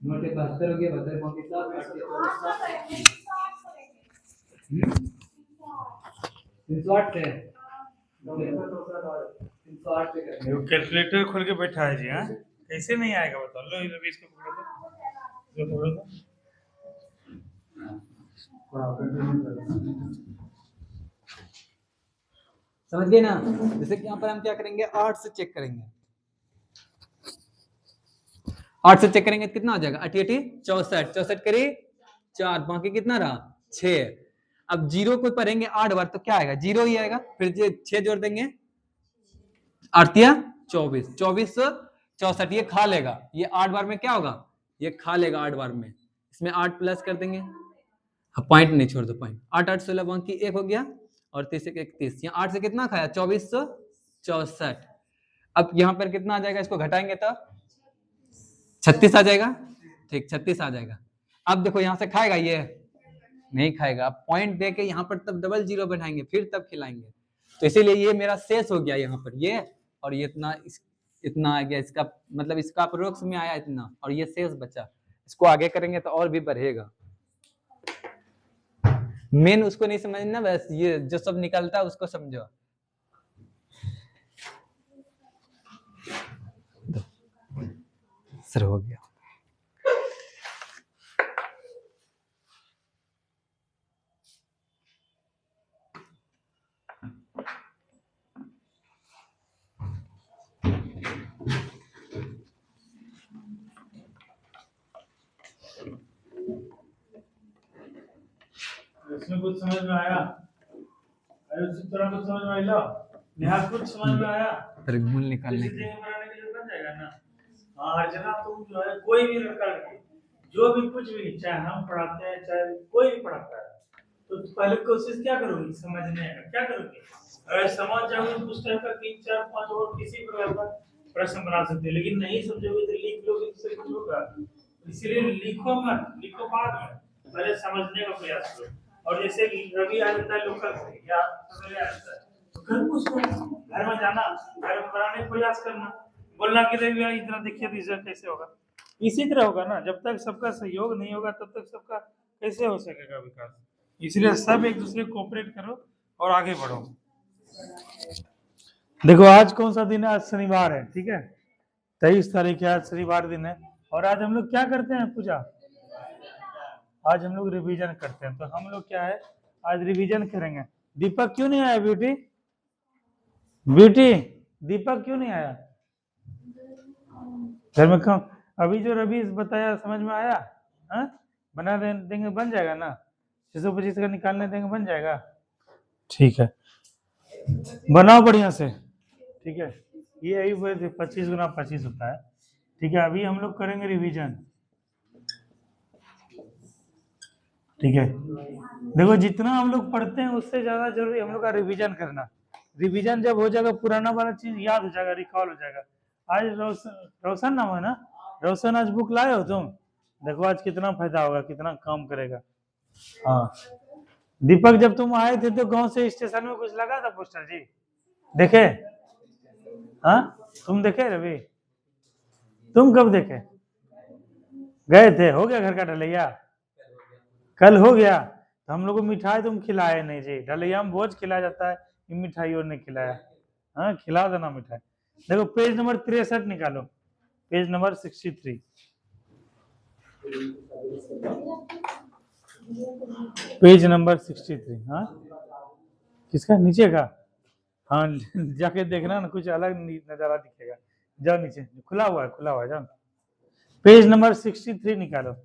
नोटे 72 हो गया 308 से कैलकुलेटर खोल के बैठा है जी। हाँ कैसे नहीं आएगा बताओ। लो इधर इसको पकड़ो तो पकड़ो तो। समझ गए ना। जैसे कि यहाँ पर हम क्या करेंगे 8 से चेक करेंगे। 8 से चेक करेंगे कितना हो जाएगा 8 8 64 64 करी 4 बाकी कितना रहा 6। अब 0 को पढ़ेंगे 8 बार तो क्या आएगा 0 ही आएगा। फिर 6 जोड़ देंगे 8 24 24 64 ये खा लेगा। ये 8 बार में क्या होगा ये खा लेगा 8 बार में। इसमें 8 प्लस कर देंगे। अब पॉइंट नहीं छोड़ दो पॉइंट 8 8 16 बाकी 1 हो गया और 30 1 31। यहाँ 8 से कितना खाया 2464। अब यहाँ पर कितना आ जाएगा इसको घटाएंगे तो 36 आ जाएगा। ठीक 36 आ जाएगा। अब देखो यहाँ से खाएगा ये नहीं खाएगा। अब पॉइंट दे के यहाँ पर तब डबल 0 बैठाएंगे फिर तब खिलाएंगे। तो इसीलिए ये मेरा शेष हो गया यहाँ पर ये और ये इतना आ गया। इसका मतलब इसका अप्रोक्स में आया इतना और ये शेष बचा। इसको आगे करेंगे तो और भी बढ़ेगा। मेन उसको नहीं समझना बस ये जो सब निकलता है उसको समझो। सर हो गया। इसमें कुछ समझ में आया? अरे उसी तरह कुछ समझ में आया? नेहा कुछ समझ में आया? त्रिगुण निकालने के बनाने के लिए बन जाएगा ना। हाँ हर जगह तुम जो है कोई भी लड़का लड़की जो भी कुछ भी चाहे हम पढ़ाते हैं चाहे कोई भी पढ़ाता है तो पहले कोशिश क्या करोगी समझने का। क्या करोगी अगर समझ जाओगे तो उस टाइप का 3 4 5 और किसी प्रकार का प्रश्न बना सकते हो। लेकिन नहीं समझोगे तो लिख लोगे तो कुछ होगा। इसलिए लिखो मत लिखो बाद में पहले समझने का प्रयास करो। और जैसे रवि आ जाता है लोकल से या सवेरे आ जाता है तो घर में उसको घर में जाना घर में बनाने का प्रयास करना बोलना कि रवि भाई इतना देखिए रिजल्ट कैसे होगा। इसी तरह होगा ना। जब तक सबका सहयोग नहीं होगा तब तक सबका कैसे हो सकेगा विकास। इसलिए सब एक दूसरे को कोऑपरेट करो और आगे बढ़ो। देखो आज कौन सा दिन है। आज शनिवार है ठीक है 23 तारीख है। आज शनिवार दिन है और आज हम लोग क्या करते हैं पूजा। आज हम लोग रिवीजन करते हैं। तो हम लोग क्या है आज रिवीजन करेंगे। दीपक क्यों नहीं आया ब्यूटी दीपक क्यों नहीं आया घर में कम। अभी जो रवि बताया समझ में आया। हाँ बना देंगे बन जाएगा ना 625 का निकालने देंगे बन जाएगा। ठीक है बनाओ बढ़िया से। ठीक है ये अभी 25 गुना 25 होता है। ठीक है अभी हम लोग करेंगे रिवीजन। ठीक है देखो जितना हम लोग पढ़ते हैं उससे ज्यादा जरूरी हम लोग का रिवीजन करना। रिवीजन जब हो जाएगा पुराना वाला चीज याद हो जाएगा रिकॉल हो जाएगा। आज रोशन नाम है ना रोशन आज बुक लाए हो तुम। देखो आज कितना फायदा होगा कितना काम करेगा। हाँ दीपक जब तुम आए थे तो गांव से स्टेशन में कुछ लगा था पोस्टर जी देखे। हाँ तुम देखे रवि तुम कब देखे गए थे। हो गया घर का ढलैया कल हो गया। तो हम लोग को मिठाई तुम खिलाए नहीं जी। ढलैया में भोज खिलाया जाता है मिठाई और नहीं खिलाया। हाँ खिला देना मिठाई। देखो पेज नंबर 63 निकालो पेज नंबर 63 पेज नंबर 63। हाँ किसका नीचे का। हाँ जाके देखना ना कुछ अलग नजारा दिखेगा। जाओ नीचे खुला हुआ है जाओ पेज नंबर 63 निकालो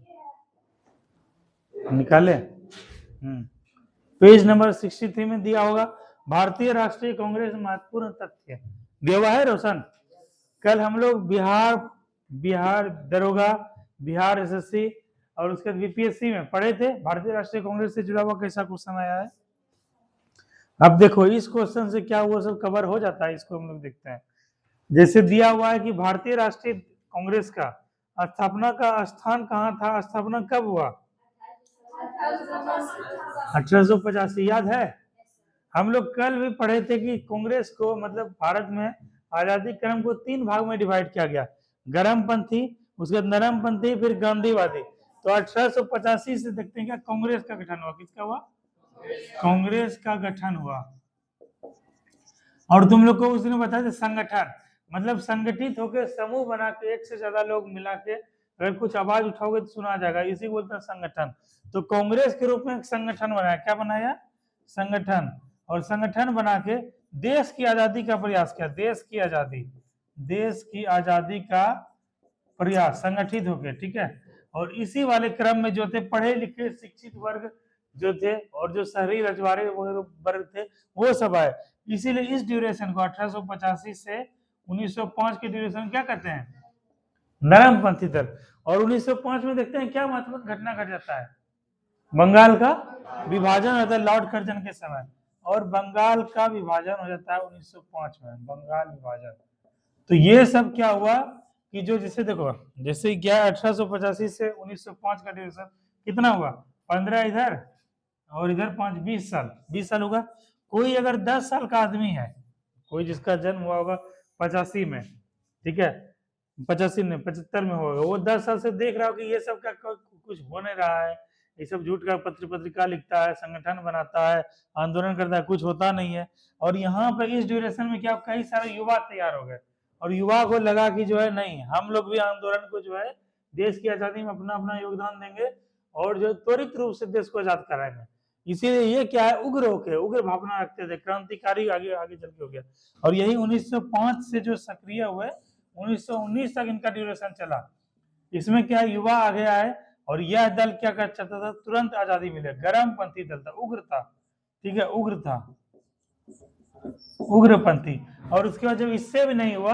निकाले। पेज नंबर 63 में दिया होगा भारतीय राष्ट्रीय कांग्रेस महत्वपूर्ण तथ्य दिया हुआ है रोशन। कल हम लोग बिहार दरोगा बिहार एसएससी और उसके बाद बीपीएससी में पढ़े थे। भारतीय राष्ट्रीय कांग्रेस से जुड़ा हुआ कैसा क्वेश्चन आया है। अब देखो इस क्वेश्चन से क्या वो सब कवर हो जाता है। इसको हम लोग देखते हैं। जैसे दिया हुआ है कि भारतीय राष्ट्रीय कांग्रेस का स्थापना का स्थान कहाँ था स्थापना कब हुआ 1885 याद है। हम लोग कल भी पढ़े थे कि कांग्रेस को मतलब भारत में आजादी क्रम को 3 भाग में डिवाइड किया गया, गर्मपंथी, उसके बाद नरमपंथी, फिर गांधीवादी। तो 1885 से देखते हैं क्या कांग्रेस का गठन हुआ, किसका हुआ, कांग्रेस का गठन हुआ। और तुम लोग को उसने बताया था संगठन, मतलब संगठित होकर समूह बना के एक से ज्यादा लोग मिला के अगर कुछ आवाज उठाओगे तो सुना जाएगा, इसी बोलते हैं संगठन। तो कांग्रेस के रूप में एक संगठन बनाया, क्या बनाया, संगठन। और संगठन बना के देश की आजादी का प्रयास किया, देश की आजादी का प्रयास संगठित होकर, ठीक है। और इसी वाले क्रम में जो थे पढ़े लिखे शिक्षित वर्ग जो थे और जो शहरी रजवाड़े वर्ग थे वो सब आए। इसीलिए इस ड्यूरेशन को 1885 से 1905 के ड्यूरेशन क्या कहते हैं, नरमपंथी दल। और 1905 में देखते हैं क्या महत्वपूर्ण घटना घट जाता है, बंगाल का विभाजन होता है लॉर्ड कर्जन के समय, और बंगाल का विभाजन हो जाता है 1905 में, बंगाल विभाजन। तो ये सब क्या हुआ कि जो जैसे देखो जैसे क्या 1885 से 1905 का ड्यूरेशन कितना हुआ, 15 इधर और इधर 5, 20 साल, 20 साल होगा। कोई अगर 10 साल का आदमी है, कोई जिसका जन्म हुआ होगा 85 में, ठीक है, 85 में 75 में होगा, वो 10 साल से देख रहा हो कि ये सब का कुछ हो नहीं रहा है, ये सब झूठ का पत्रिका लिखता है, संगठन बनाता है, आंदोलन करता है, कुछ होता नहीं है। और यहाँ पे इस ड्यूरेशन में क्या कई सारे युवा तैयार हो गए, और युवा को लगा कि जो है नहीं हम लोग भी आंदोलन को जो है देश की आजादी में अपना अपना योगदान देंगे और जो त्वरित रूप से देश को आजाद कराएंगे। इसीलिए ये क्या है, उग्र होके उग्र भावना रखते थे, क्रांतिकारी आगे आगे चल के हो गया। और यही 1905 से जो सक्रिय हुए 1919 तक इनका ड्यूरेशन चला। इसमें क्या युवा आगे आए और यह दल क्या कर चाहता था, तुरंत आजादी मिले, गर्मपंथी दल था, उग्र था, ठीक है, उग्र था, उग्रपंथी। और उसके बाद जब इससे भी नहीं हुआ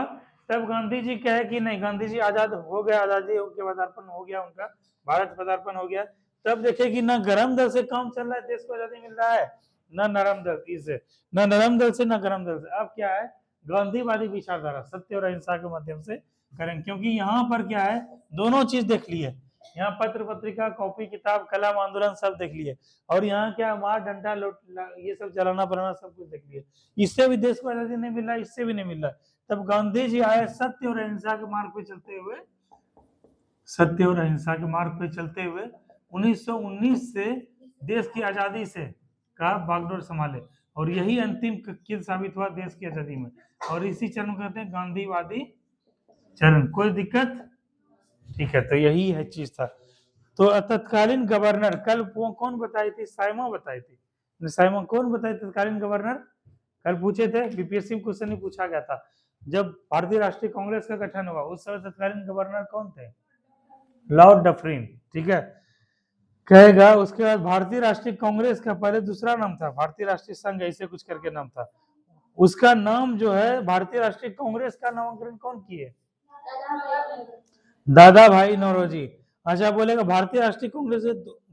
तब गांधी जी कहे कि नहीं, गांधी जी आजाद हो गया, आजादी के पदार्पण हो गया उनका, भारत पदार्पण हो गया। तब देखे कि ना गर्म दल से काम चल रहा है, देश को आजादी मिल रहा है, ना नरम दल से, ना नरम दल से, ना गर्म दल से। अब क्या है, गांधीवादी विचारधारा सत्य और अहिंसा के माध्यम से करेंगे, क्योंकि यहाँ पर क्या है, दोनों चीज देख ली है, यहाँ पत्र पत्रिका, कॉपी किताब, कलम, आंदोलन सब देख लिए, और यहाँ क्या मार डंडा ये सब चलाना बनाना सब कुछ देख लिए। इससे भी देश को आजादी नहीं मिल रहा, इससे भी नहीं मिल रहा। तब गांधी जी आए सत्य और अहिंसा के मार्ग पे चलते हुए, सत्य और अहिंसा के मार्ग पे चलते हुए 1919 से देश की आजादी से का बागडोर संभाले, और यही अंतिम कील साबित हुआ देश की आजादी में। और इसी चरण कहते हैं गांधीवादी चरण। कोई दिक्कत, ठीक है, तो यही है चीज था। तो तत्कालीन गवर्नर कल कौन बताई थी, साइमा बताई थी, साइमा कौन बताई तत्कालीन गवर्नर, कल पूछे थे, बीपीएससी में क्वेश्चन ही पूछा गया था। जब भारतीय राष्ट्रीय कांग्रेस का गठन हुआ उस समय तत्कालीन गवर्नर कौन थे, लॉर्ड डफरिन, ठीक है, कहेगा। उसके बाद भारतीय राष्ट्रीय कांग्रेस का पहले दूसरा नाम था भारतीय राष्ट्रीय संघ, ऐसे कुछ करके नाम था उसका। नाम जो है भारतीय राष्ट्रीय कांग्रेस का नामकरण कौन किए, दादा भाई नौरोजी। अच्छा बोलेगा भारतीय राष्ट्रीय कांग्रेस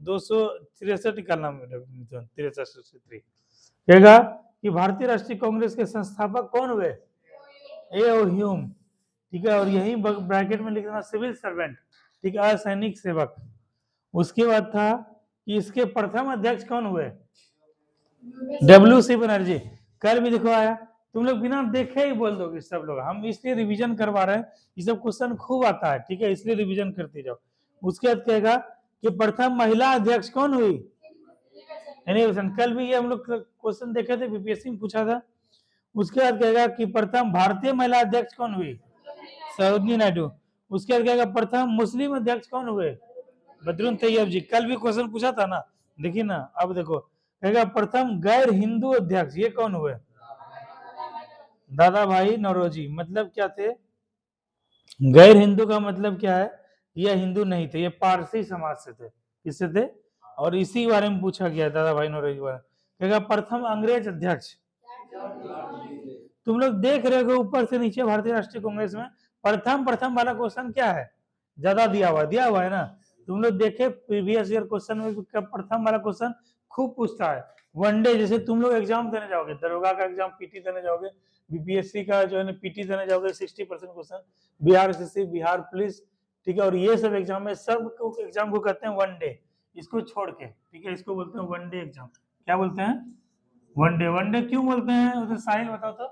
263 का नाम 63 कहेगा कि भारतीय राष्ट्रीय कांग्रेस के संस्थापक कौन हुए, ए.ओ. ह्यूम, ठीक है। और यही ब्रैकेट में लिख देना सिविल सर्वेंट, ठीक है, सैनिक सेवक। उसके बाद था कि इसके प्रथम अध्यक्ष कौन हुए, डब्ल्यू.सी. बनर्जी। कल भी देखो आया, तुम लोग बिना देखे ही बोल दोगे सब लोग, हम इसलिए रिवीजन करवा रहे हैं, ये सब क्वेश्चन खूब आता है, ठीक है, इसलिए रिवीजन करते जाओ। उसके बाद कहेगा कि प्रथम महिला अध्यक्ष कौन हुई, कल भी ये हम लोग क्वेश्चन देखे थे, बीपीएससी में पूछा था। उसके बाद कहेगा कि प्रथम भारतीय महिला अध्यक्ष कौन हुई, सरोजिनी नायडू। उसके बाद कहेगा प्रथम मुस्लिम अध्यक्ष कौन हुए, बदरुन तैयब जी। कल भी क्वेश्चन पूछा था ना, देखिए ना, अब देखो कहेगा प्रथम गैर हिंदू अध्यक्ष, ये कौन हुए, दादा भाई नौरोजी। मतलब क्या थे, गैर हिंदू का मतलब क्या है, ये हिंदू नहीं थे, ये पारसी समाज से थे, किससे थे, और इसी बारे में पूछा गया दादा भाई नौरोजी बारे। कहेगा प्रथम अंग्रेज अध्यक्ष। तुम लोग देख रहे हो ऊपर से नीचे भारतीय राष्ट्रीय कांग्रेस में प्रथम वाला क्वेश्चन क्या है, ज्यादा दिया हुआ है ना। तुम लोग देखे प्रीवियस ईयर क्वेश्चन में प्रथम वाला क्वेश्चन खूब पूछता है। वनडे जैसे तुम लोग एग्जाम देने जाओगे, दरोगा का एग्जाम पीटी देने जाओगे, बीपीएससी का जो है पीटी देने जाओगे 60% question, Bihar SSC, Bihar police, ठीक है, और ये सब एग्जाम में सब एग्जाम को कहते हैं वनडे, इसको छोड़ के, ठीक है, इसको बोलते हैं वनडे एग्जाम। क्या बोलते हैं, वनडे। वनडे क्यों बोलते हैं उसे साहिल बताओ तो।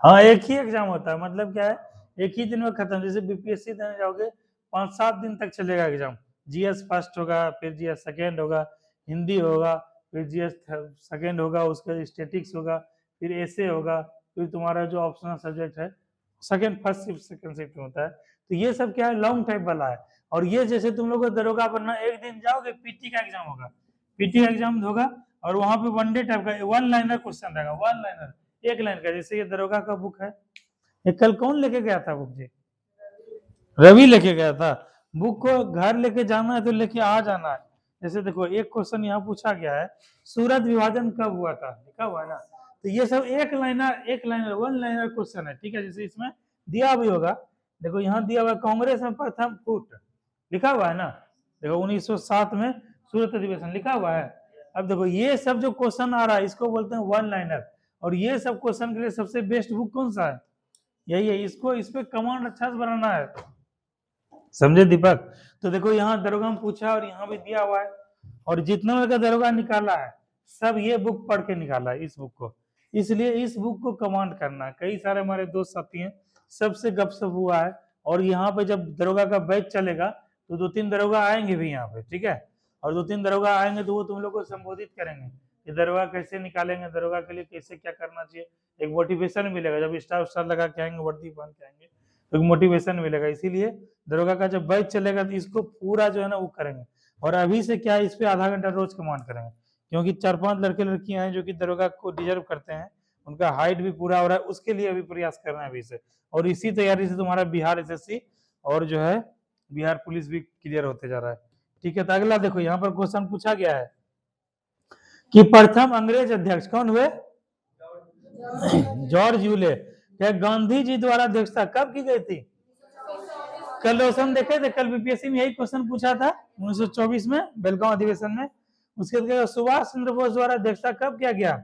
हाँ एक ही एग्जाम होता है, मतलब क्या है एक ही दिन में खत्म। जैसे बीपीएससी देने जाओगे 5-7 दिन तक चलेगा एग्जाम। जीएस फर्स्ट होगा, फिर जीएस सेकेंड होगा, हिंदी होगा, फिर जीएस सेकेंड होगा, उसके बाद स्टेटिक्स होगा, फिर एसे होगा, फिर तुम्हारा जो ऑप्शनल सब्जेक्ट है second first shift second shift में होता है। तो ये सब क्या है लॉन्ग टाइप वाला है। और ये जैसे तुम लोग को दरोगा बनना, एक दिन जाओगे पीटी का एग्जाम होगा, पीटी एग्जाम होगा और वहां पे वन डे टाइप का वन लाइनर क्वेश्चन रहेगा, वन लाइनर एक लाइन का। जैसे ये दरोगा का बुक है, ये कल कौन लेके गया था बुक जी? रवि लेके गया था। बुक को घर लेके जाना है तो लेके आ जाना है। जैसे देखो एक क्वेश्चन यहाँ पूछा गया है, सूरत विभाजन कब हुआ था, लिखा हुआ है ना। तो ये सब एक लाइनर वन लाइनर क्वेश्चन है, ठीक है। जैसे इसमें दिया भी होगा, देखो यहाँ दिया हुआ कांग्रेस में प्रथम फुट, लिखा हुआ है ना। देखो 1907 में सूरत अधिवेशन लिखा हुआ है। अब देखो ये सब जो क्वेश्चन आ रहा है इसको बोलते हैं वन लाइनर। और ये सब क्वेश्चन के लिए सबसे बेस्ट बुक कौन सा है? यही है। इसको इस पे कमांड अच्छा से बनाना है, समझे दीपक। तो देखो यहाँ दरोगा में पूछा और यहाँ भी दिया हुआ है, और जितना का दरोगा निकाला है सब ये बुक पढ़ के निकाला है, इस बुक को। इसलिए इस बुक को कमांड करना है। कई सारे हमारे दोस्त साथी हैं, सबसे गपशप हुआ है। और यहाँ पे जब दरोगा का बैच चलेगा तो 2-3 दरोगा आएंगे भी यहाँ पे, ठीक है। और 2-3 दरोगा आएंगे तो वो तुम लोग को संबोधित करेंगे कि दरोगा कैसे निकालेंगे, दरोगा के लिए कैसे क्या करना चाहिए। एक मोटिवेशन मिलेगा, जब स्टार उस्टार लगा के आएंगे, वर्दी पहन के आएंगे तो एक मोटिवेशन मिलेगा। इसीलिए दरोगा का जब बैच चलेगा तो इसको पूरा जो है ना वो करेंगे। और अभी से क्या है, इस पे आधा घंटा रोज कमांड करेंगे, क्योंकि 4-5 लड़के लड़कियां हैं जो कि दरोगा को डिजर्व करते हैं, उनका हाइट भी पूरा हो रहा है, उसके लिए अभी प्रयास कर रहे हैं अभी से। और इसी तैयारी से तुम्हारा बिहार एसएससी और जो है बिहार पुलिस भी क्लियर होते जा रहा है, ठीक है। तो अगला देखो यहाँ पर क्वेश्चन पूछा गया है कि प्रथम अंग्रेज अध्यक्ष कौन हुए? George Yule. क्या गांधी जी द्वारा अध्यक्षता कब की गई थी? कल रोशन देखे थे, कल बीपीएससी में यही क्वेश्चन पूछा था 1924 में बेलगांव अधिवेशन में। उसके बाद सुभाष चंद्र बोस द्वारा अध्यक्षता कब किया गया?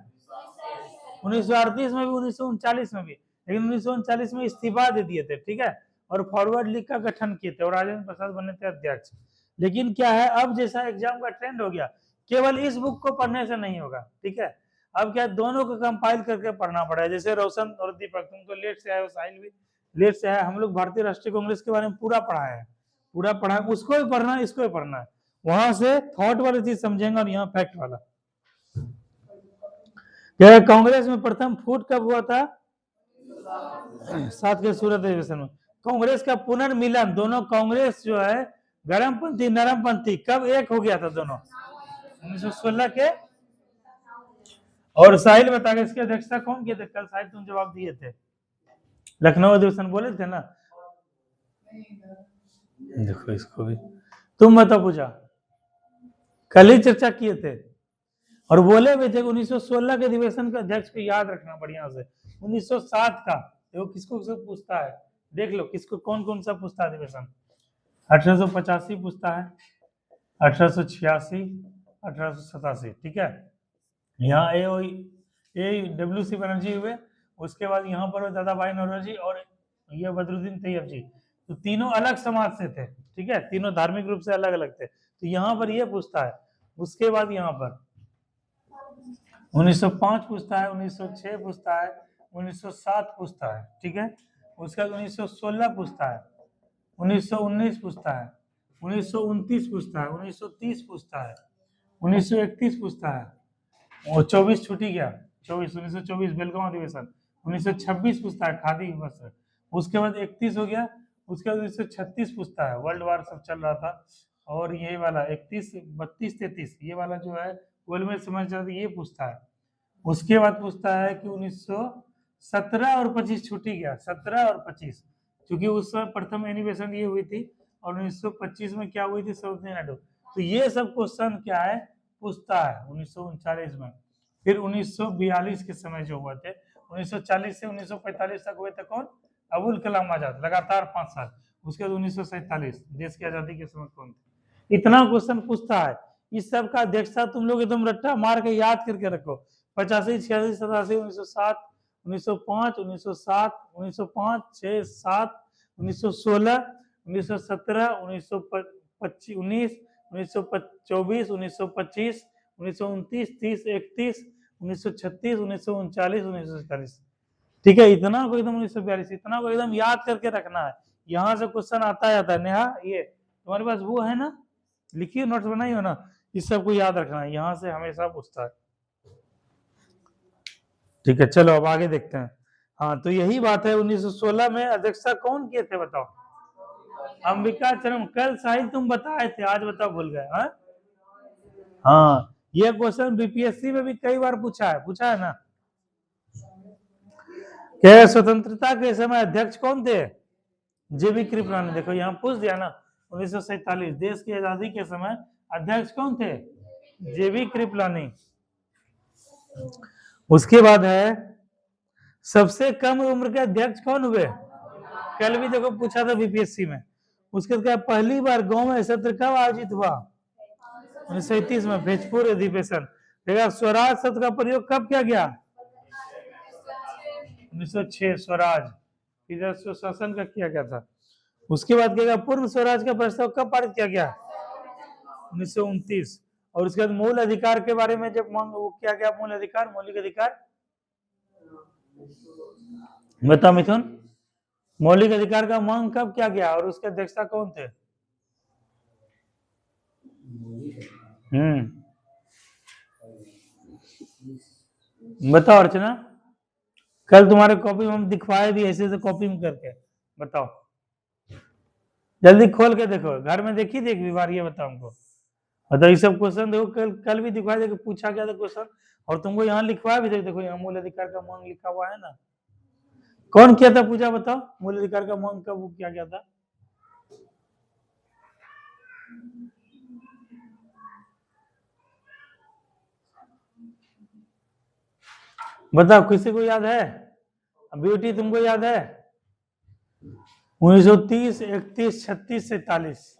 1938 में भी, 1939 में भी। लेकिन 1939 में इस्तीफा दे दिए थे, ठीक है। और फॉरवर्ड लीग का गठन किए थे और राजेंद्र प्रसाद बने थे अध्यक्ष। लेकिन क्या है, अब जैसा एग्जाम का ट्रेंड हो गया, केवल इस बुक को पढ़ने से नहीं होगा, ठीक है। अब क्या दोनों को कंपाइल करके पढ़ना पड़ा है। जैसे रोशन और दीपक, तुम तो लेट से आए हो, साहिल भी लेट से आया, हम लोग भारतीय राष्ट्रीय कांग्रेस के बारे में पूरा पढ़ा है, पूरा पढ़ा है। उसको भी पढ़ना है, इसको भी पढ़ना है। वहां से थॉट वाली चीज समझेंगे और यहाँ फैक्ट वाला। क्या कांग्रेस में प्रथम फूट कब हुआ था? 7 के सूरत अधिवेशन में। कांग्रेस का पुनर्मिलन, दोनों कांग्रेस जो है गर्मपंथी नरमपंथी, कब एक हो गया था दोनों? 1916 के। और साहिल बता के इसकी अध्यक्षता कौन किए थे? कल साहिल तुम जवाब दिए थे, लखनऊ अधिवेशन बोले थे ना। देखो इसको भी तुम बता पूछा, कल ही चर्चा किए थे और बोले भी थे 1916 के अधिवेशन का अध्यक्ष को याद रखना बढ़िया से। 1907 का देखो किसको किसको पूछता है, देख लो किसको कौन कौन सा पूछता है अधिवेशन। 1885 पूछता है, 1886, 1887, ठीक है। यहाँ AWC बनर्जी हुए, उसके बाद यहाँ पर दादा भाई नौरोजी और ये बदरुद्दीन तैयब जी। तो तीनों अलग समाज से थे, ठीक है, तीनों धार्मिक रूप से अलग अलग थे। तो यहाँ पर ये पूछता है। उसके बाद यहाँ पर 1905 पूछता है, 1906 पूछता है, 1907 पूछता है, ठीक है। उसके बाद 1916 पूछता है, 1919 पूछता है, 1929 पूछता है, 1930 पूछता है, 1931 पूछता है, और 24 छुट्टी गया, 1924 बेलगांव अधिवेशन। 1926 पूछता है खादी वस्त्र। उसके बाद 31 हो गया। उसके बाद 1936 पूछता है, वर्ल्ड वार सब चल रहा था। और ये वाला 31, 32, 33 ये वाला जो है गोलमेज समझ जाते, ये पूछता है। उसके बाद पूछता है कि 1917 और 25 छुट्टी गया, 17 और 25, क्योंकि उस समय प्रथम एनिवेशन ये हुई थी और 1925 में क्या हुई थी, सरोजिनी नायडू। तो ये सब क्वेश्चन क्या है पूछता है 1939 में। फिर 1942 के समय जो हुए थे, 1940 से 1945 तक हुए थे कौन? अबुल कलाम आजाद, लगातार 5 साल। उसके बाद 1947 देश की आजादी के समय कौन थे? इतना क्वेश्चन पूछता है। इस सब का अध्यक्षता तुम लोग एकदम रट्टा मार के याद करके रखो। 85, 86, 87, 1907, 1905, 1907, 1905, 6, 7, 1916, 1917, 1925, 1924, 1925, 1929, 30, 31, 1936, 1939, 1940। ठीक है, इतना को एकदम 1942, इतना को एकदम याद करके रखना है। यहाँ से क्वेश्चन आता जाता है। नेहा, ये तुम्हारे पास वो है ना, लिखी हो, नोट्स बनाई हो ना, इस सब को याद रखना है, यहाँ से हमेशा पूछता है। ठीक है, चलो अब आगे देखते हैं। हाँ, तो यही बात है। 1916 में अध्यक्षता कौन किए थे बताओ? अंबिकाचरम। कल साहिल तुम बताए थे, आज बताओ भूल गए? हाँ, ये क्वेश्चन बीपीएससी में भी कई बार पूछा है ना। क्या स्वतंत्रता के समय अध्यक्ष कौन थे? जेबी कृपलानी। देखो यहाँ पूछ दिया ना, 1947 देश की आजादी के समय अध्यक्ष कौन थे? जेबी कृपलानी। उसके बाद है सबसे कम उम्र के अध्यक्ष कौन हुए? कल भी देखो पूछा था बीपीएससी में। उसके बाद पहली बार गांव में सत्र कब आयोजित हुआ? 1931 में, भोजपुर अधिवेशन। देखा, स्वराज शब्द का प्रयोग कब किया गया? 1906 स्वराज, इधर सुशासन का किया गया था। उसके बाद क्या गया, पूर्ण स्वराज का प्रस्ताव कब पारित किया गया? 1929। और उसके बाद मूल अधिकार के बारे में जब मांग वो किया गया, मूल अधिकार, मौलिक अधिकार, बता मिथुन, मौलिक अधिकार का मांग कब किया गया और उसके अध्यक्षता कौन थे? बताओ अर्चना, कल तुम्हारे कॉपी में हम दिखवाए भी ऐसे कॉपी में करके, बताओ जल्दी खोल के देखो, घर में देखी थी एक भी बार, ये बताओ हमको। बताओ, ये सब क्वेश्चन देखो, कल भी दिखवाए थे, पूछा गया था क्वेश्चन, और तुमको यहाँ लिखवाया भी थे। देखो यहाँ मूल अधिकार का मांग लिखा हुआ है ना। कौन किया था पूजा, बताओ, मूल अधिकार का मांग कब किया गया था? बताओ, किसी को याद है? ब्यूटी तुमको याद है? 1930, 31, 36, 47।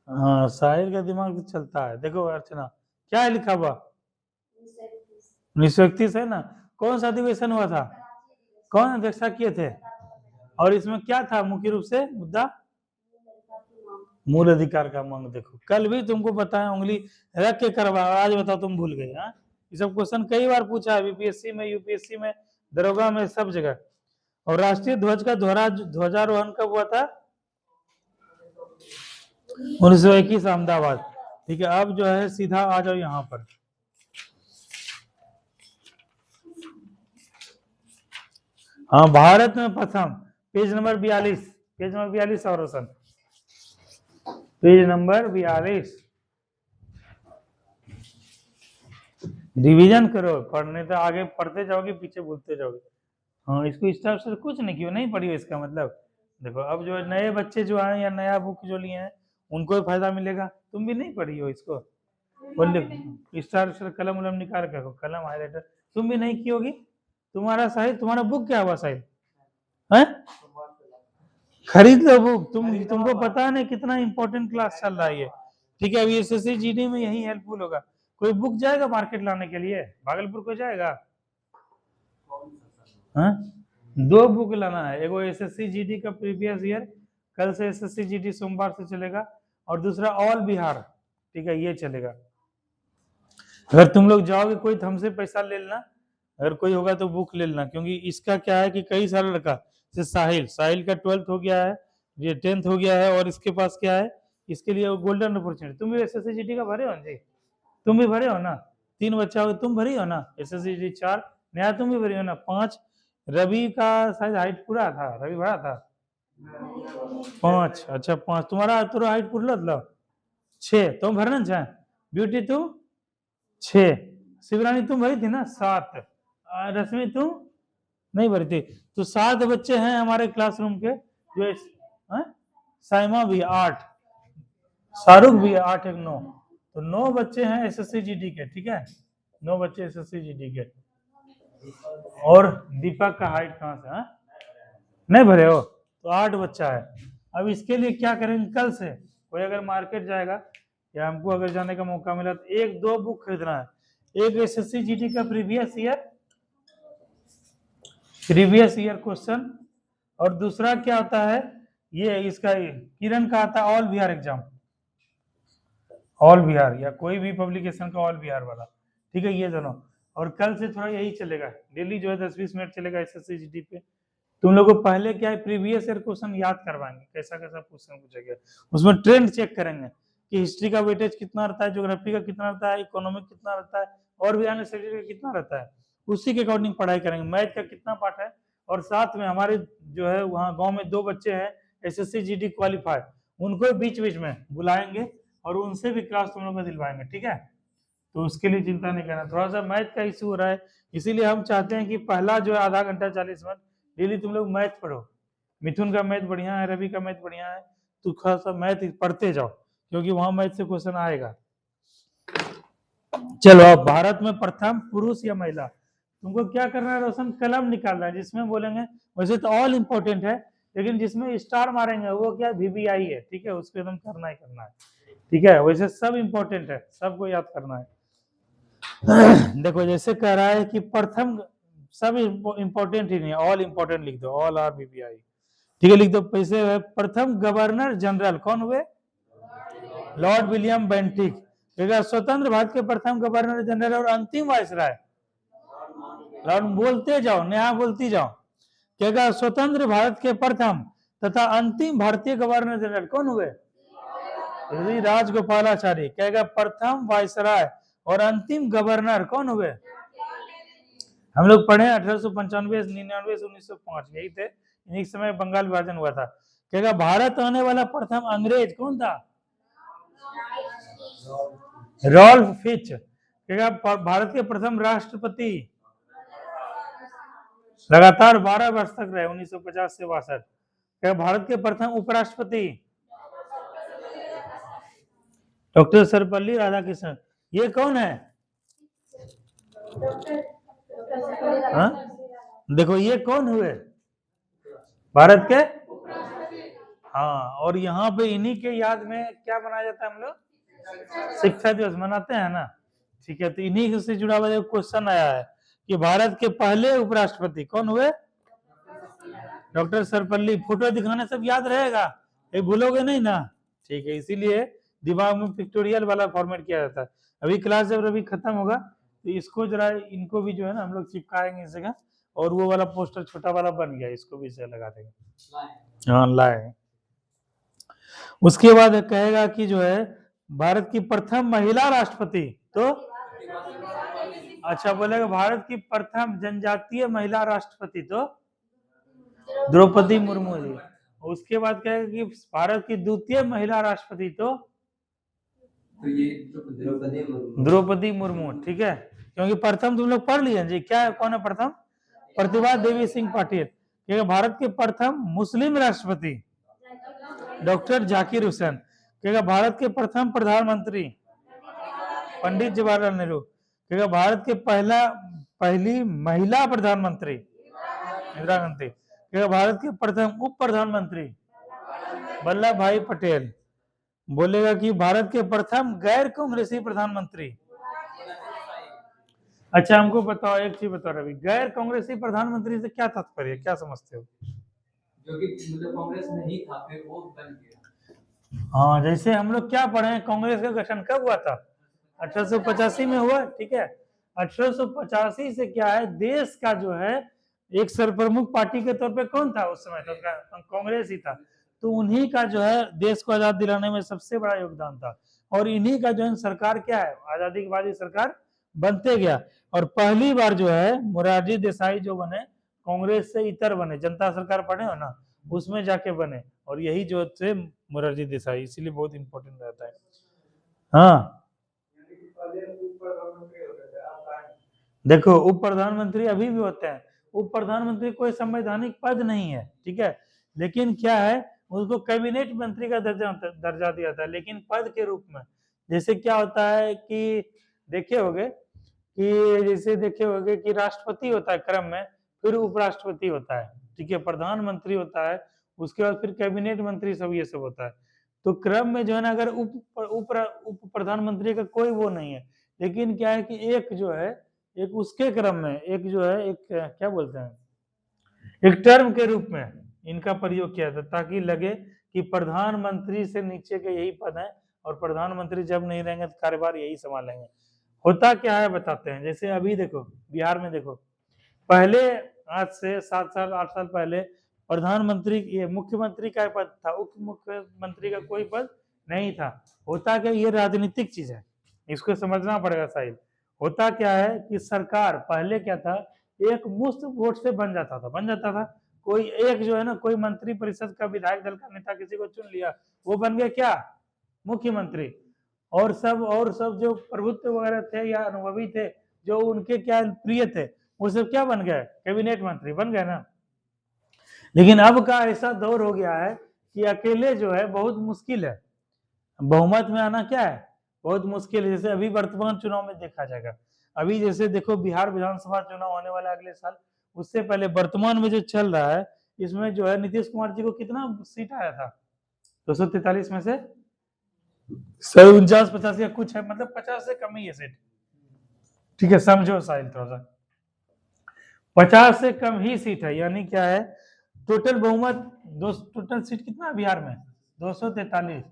हाँ, साहिल का दिमाग तो चलता है। देखो अर्चना, क्या है लिखा हुआ? 1931 है ना। कौन सा अधिवेशन हुआ था? कौन अध्यक्षता किए थे? और इसमें क्या था मुख्य रूप से मुद्दा? मूल अधिकार का मांग। देखो कल भी तुमको बताया, उंगली रख के करवा, आज बताओ तुम भूल गए। हाँ, ये सब क्वेश्चन कई बार पूछा है, बीपीएससी में, यूपीएससी में, दरोगा में, सब जगह। और राष्ट्रीय ध्वज का ध्वजारोहण कब हुआ था? 1921 अहमदाबाद। ठीक है, अब जो है सीधा आ जाओ यहाँ पर। हाँ, भारत में प्रथम, पेज नंबर 42, पेज नंबर 42 और रोशन, पेज नंबर 42। रिवीजन करो, पढ़ने तो आगे पढ़ते जाओगे, पीछे भूलते जाओगे। हाँ, इसको इस तरह से कुछ नहीं, क्यों नहीं पढ़ी हो इसका मतलब। देखो अब जो नए बच्चे जो आए या नया बुक जो लिए हैं उनको भी फायदा मिलेगा। तुम भी नहीं पढ़ी हो इसको, बोले स्टार कलम उलम निकाल के रखो, कलम हाईलाइटर तुम भी नहीं की होगी। तुम्हारा साहिल, तुम्हारा बुक क्या हुआ साहिल? है, खरीद लो बुक। तुमको पता नहीं कितना इंपॉर्टेंट क्लास चल रहा है ये। ठीक है, अभी एसएससी जीडी में यही हेल्पफुल होगा। कोई बुक जाएगा मार्केट लाने के लिए? भागलपुर को जाएगा? हाँ, 2 बुक लाना है। एगो एसएससी जीडी का प्रीवियस ईयर, कल से एसएससी जीडी सोमवार से चलेगा, और दूसरा ऑल बिहार। ठीक है, ये चलेगा। अगर तुम लोग जाओगे कोई तो हमसे पैसा ले लेना, अगर कोई होगा तो बुक ले लेना, क्योंकि इसका क्या है कि कई सारा लड़का, जैसे साहिल का 12th हो गया है, ये 10th हो गया है, और इसके पास क्या है, इसके लिए गोल्डन अपॉर्चुनिटी। तुम भी एसएससी जीडी का भरे हो जी? तुम भी भरे हो ना? 3 बच्चा हो, तुम भरी हो ना एसएससी जीडी? 4 नया तुम भी भरी हो ना? 5 रवि का शायद हाइट पूरा था, रवि भरा था? 5, अच्छा 5 तुम्हारा, तो हाइट पूरा 6 तुम भरना चाहे। ब्यूटी तुम 6, शिवरानी तुम भरी थी ना 7, रश्मि तुम नहीं भरी थी। तो 7 बच्चे हैं हमारे क्लासरूम के जो, साइमा भी 8, शाहरुख भी 8, 1 9, तो 9 बच्चे हैं एसएससी जीडी के। ठीक है, 9 बच्चे एसएससी जीडी के। और दीपक का हाइट कहाँ से? नहीं भरे हो तो 8 बच्चा है। अब इसके लिए क्या करेंगे, कल से कोई अगर मार्केट जाएगा या हमको अगर जाने का मौका मिला तो 1-2 बुक खरीदना है। एक एसएससी जीडी का प्रीवियस ईयर क्वेश्चन, और दूसरा क्या होता है, ये इसका किरण का आता है all Bihar exam. All Bihar या कोई भी पब्लिकेशन का ऑल बिहार वाला, ठीक है, ये दोनों। और कल से थोड़ा यही चलेगा, डेली जो है 10-20 मिनट चलेगा एसएससी जीडी पे। तुम लोग को पहले क्या है, प्रीवियस ईयर क्वेश्चन याद करवाएंगे, कैसा कैसा क्वेश्चन पूछेगा, उसमें ट्रेंड चेक करेंगे कि हिस्ट्री का वेटेज कितना रहता है, ज्योग्राफी का कितना रहता है, इकोनॉमिक कितना रहता है, और भी अन्य सब्जेक्ट का कितना रहता है, उसी के अकॉर्डिंग पढ़ाई करेंगे। मैथ का कितना पार्ट है, और साथ में हमारे जो है वहाँ गाँव में 2 बच्चे हैं एसएससी जीडी क्वालिफाई, उनको बीच बीच में बुलाएंगे और उनसे भी क्लास तुम लोग को दिलवाएंगे, ठीक है। तो उसके लिए चिंता नहीं करना, थोड़ा सा मैथ का इशू हो रहा है, इसीलिए हम चाहते हैं कि पहला जो है आधा घंटा 40 मिनट डेली तुम लोग मैथ पढ़ो। मिथुन का मैथ बढ़िया है, रवि का मैथ बढ़िया है, तो थोड़ा सा मैथ पढ़ते जाओ, क्योंकि वहां मैथ से क्वेश्चन आएगा। चलो, अब भारत में प्रथम पुरुष या महिला, तुमको क्या करना है रोशन, कलम निकालना है जिसमें बोलेंगे, वैसे तो ऑल इंपॉर्टेंट है, लेकिन जिसमें स्टार मारेंगे वो क्या VVI है, ठीक है, उसको एकदम करना ही करना है, ठीक है। वैसे सब इंपॉर्टेंट है, सबको याद करना है। देखो जैसे कह रहा है कि प्रथम, सब इंपॉर्टेंट ही नहीं, ऑल इंपॉर्टेंट लिख दो, ऑल आर VVI, ठीक है, लिख दो। पैसे प्रथम गवर्नर जनरल कौन हुए, लॉर्ड विलियम बेंटिक। स्वतंत्र भारत के प्रथम गवर्नर जनरल और अंतिम वायसराय, लॉर्ड, बोलते जाओ, नेहा बोलती जाओ। कहेगा स्वतंत्र भारत के प्रथम तथा अंतिम भारतीय गवर्नर जनरल कौन हुए, राजगोपालाचारी। कहेगा प्रथम वायसराय और अंतिम गवर्नर कौन हुए, हम लोग पढ़े 1895, 99, 1905, यही थे, इन्हीं समय बंगाल विभाजन हुआ था। कहेगा भारत आने वाला प्रथम अंग्रेज कौन था, रॉल्फ फिच। कहेगा भारत के प्रथम राष्ट्रपति लगातार 12 वर्ष तक रहे, 1950 से 62। कहेगा भारत के प्रथम उपराष्ट्रपति डॉक्टर सर्वपल्ली राधाकृष्णन। ये कौन है, हाँ? देखो ये कौन हुए, भारत के, हाँ, और यहाँ पे इन्हीं के याद में क्या मनाया जाता है, हम लोग शिक्षा दिवस मनाते हैं ना, ठीक है। तो इन्हीं से जुड़ा हुआ एक क्वेश्चन आया है कि भारत के पहले उपराष्ट्रपति कौन हुए, डॉक्टर सर्वपल्ली। फोटो दिखाने सब याद रहेगा, ये भूलोगे नहीं ना, ठीक है, इसीलिए दिमाग में पिक्टोरियल वाला फॉर्मेट किया जाता है। अभी क्लास जब अभी खत्म होगा तो इसको जरा, इनको भी जो है ना हम लोग चिपकाएंगे इस जगह, और वो वाला पोस्टर छोटा वाला बन गया, इसको भी इसे लगा देंगे, हाँ लाए। उसके बाद कहेगा कि जो है भारत की प्रथम महिला राष्ट्रपति, तो अच्छा बोलेगा भारत की प्रथम जनजातीय महिला राष्ट्रपति, तो द्रौपदी मुर्मू जी। उसके बाद कहेगा कि भारत की द्वितीय महिला राष्ट्रपति, तो ये द्रौपदी मुर्मू, ठीक है, क्योंकि प्रथम तुम लोग पढ़ लिए जी, क्या है, कौन है प्रथम, प्रतिभा देवी सिंह पाटिल। कहेगा भारत के प्रथम मुस्लिम राष्ट्रपति डॉक्टर जाकिर हुसैन। कहेगा भारत के प्रथम प्रधानमंत्री पंडित जवाहरलाल नेहरू। कहेगा भारत के पहली महिला प्रधानमंत्री इंदिरा गांधी। कहेगा भारत के प्रथम उप प्रधानमंत्री वल्लभ भाई पटेल। बोलेगा कि भारत के प्रथम गैर कांग्रेसी प्रधानमंत्री, अच्छा हमको बताओ, एक चीज बताओ रवि, गैर कांग्रेसी प्रधानमंत्री से क्या तात्पर्य, क्या समझते हो, जो कि मतलब कांग्रेस नहीं था फिर वो बन गया। हाँ, जैसे हम लोग क्या पढ़े, कांग्रेस का गठन कब हुआ था, 1885 में हुआ, ठीक है। 1885 से क्या है, देश का जो है एक सर्वप्रमुख पार्टी के तौर पे कौन था उस समय, तो कांग्रेस ही था। तो उन्हीं का जो है देश को आजाद दिलाने में सबसे बड़ा योगदान था, और इन्हीं का जो है सरकार क्या है, आजादी के बाद ही सरकार बनते गया। और पहली बार जो है मोरारजी देसाई जो बने, कांग्रेस से इतर बने, जनता सरकार पढ़े हो ना, उसमें जाके बने, और यही जो थे मोरारजी देसाई, इसीलिए बहुत इंपॉर्टेंट रहता है। हाँ देखो, उप प्रधानमंत्री अभी भी होते हैं, उप प्रधानमंत्री कोई संवैधानिक पद नहीं है, ठीक है, लेकिन क्या है, उसको कैबिनेट मंत्री का दर्जा दिया था, लेकिन पद के रूप में। जैसे क्या होता है कि देखे होगे कि राष्ट्रपति होता है क्रम में, फिर उपराष्ट्रपति होता है, ठीक है, प्रधानमंत्री होता है, उसके बाद फिर कैबिनेट मंत्री, सब ये सब होता है। तो क्रम में जो है ना, अगर उप प्रधानमंत्री का कोई वो नहीं है, लेकिन क्या है कि एक जो है, एक उसके क्रम में एक जो है, एक क्या बोलते हैं, एक टर्म के रूप में इनका प्रयोग किया था, ताकि लगे कि प्रधानमंत्री से नीचे के यही पद है, और प्रधानमंत्री जब नहीं रहेंगे तो कार्यभार यही संभालेंगे। होता क्या है बताते हैं। जैसे अभी देखो बिहार में देखो, पहले आज से 7 साल 8 साल पहले प्रधानमंत्री ये मुख्यमंत्री का पद था, उप मुख्यमंत्री का कोई पद नहीं था। होता क्या, ये राजनीतिक चीज है, इसको समझना पड़ेगा साहिल। होता क्या है कि सरकार पहले क्या था, एक मुफ्त वोट से बन जाता था। कोई एक जो है ना, कोई मंत्री परिषद का विधायक दल का नेता किसी को चुन लिया, वो बन गया क्या, मुख्यमंत्री। और सब जो प्रभुत्व वगैरह थे या अनुभवी थे, जो उनके क्या प्रिय थे, वो सब क्या बन गए, कैबिनेट मंत्री बन गए ना। लेकिन अब का ऐसा दौर हो गया है कि अकेले जो है बहुत मुश्किल है, बहुमत में आना क्या है, बहुत मुश्किल है। जैसे अभी वर्तमान चुनाव में देखा जाएगा, अभी जैसे देखो बिहार विधानसभा चुनाव होने वाला अगले साल, उससे पहले वर्तमान में जो चल रहा है, इसमें जो है नीतीश कुमार जी को कितना सीट आया था, 243 में से 49-50 या कुछ है, मतलब 50 से कम ही है सीट। ठीक है, समझो साहिल थोड़ा सा, 50 से कम ही सीट है, यानी क्या है, टोटल बहुमत टोटल सीट कितना है बिहार में, 243।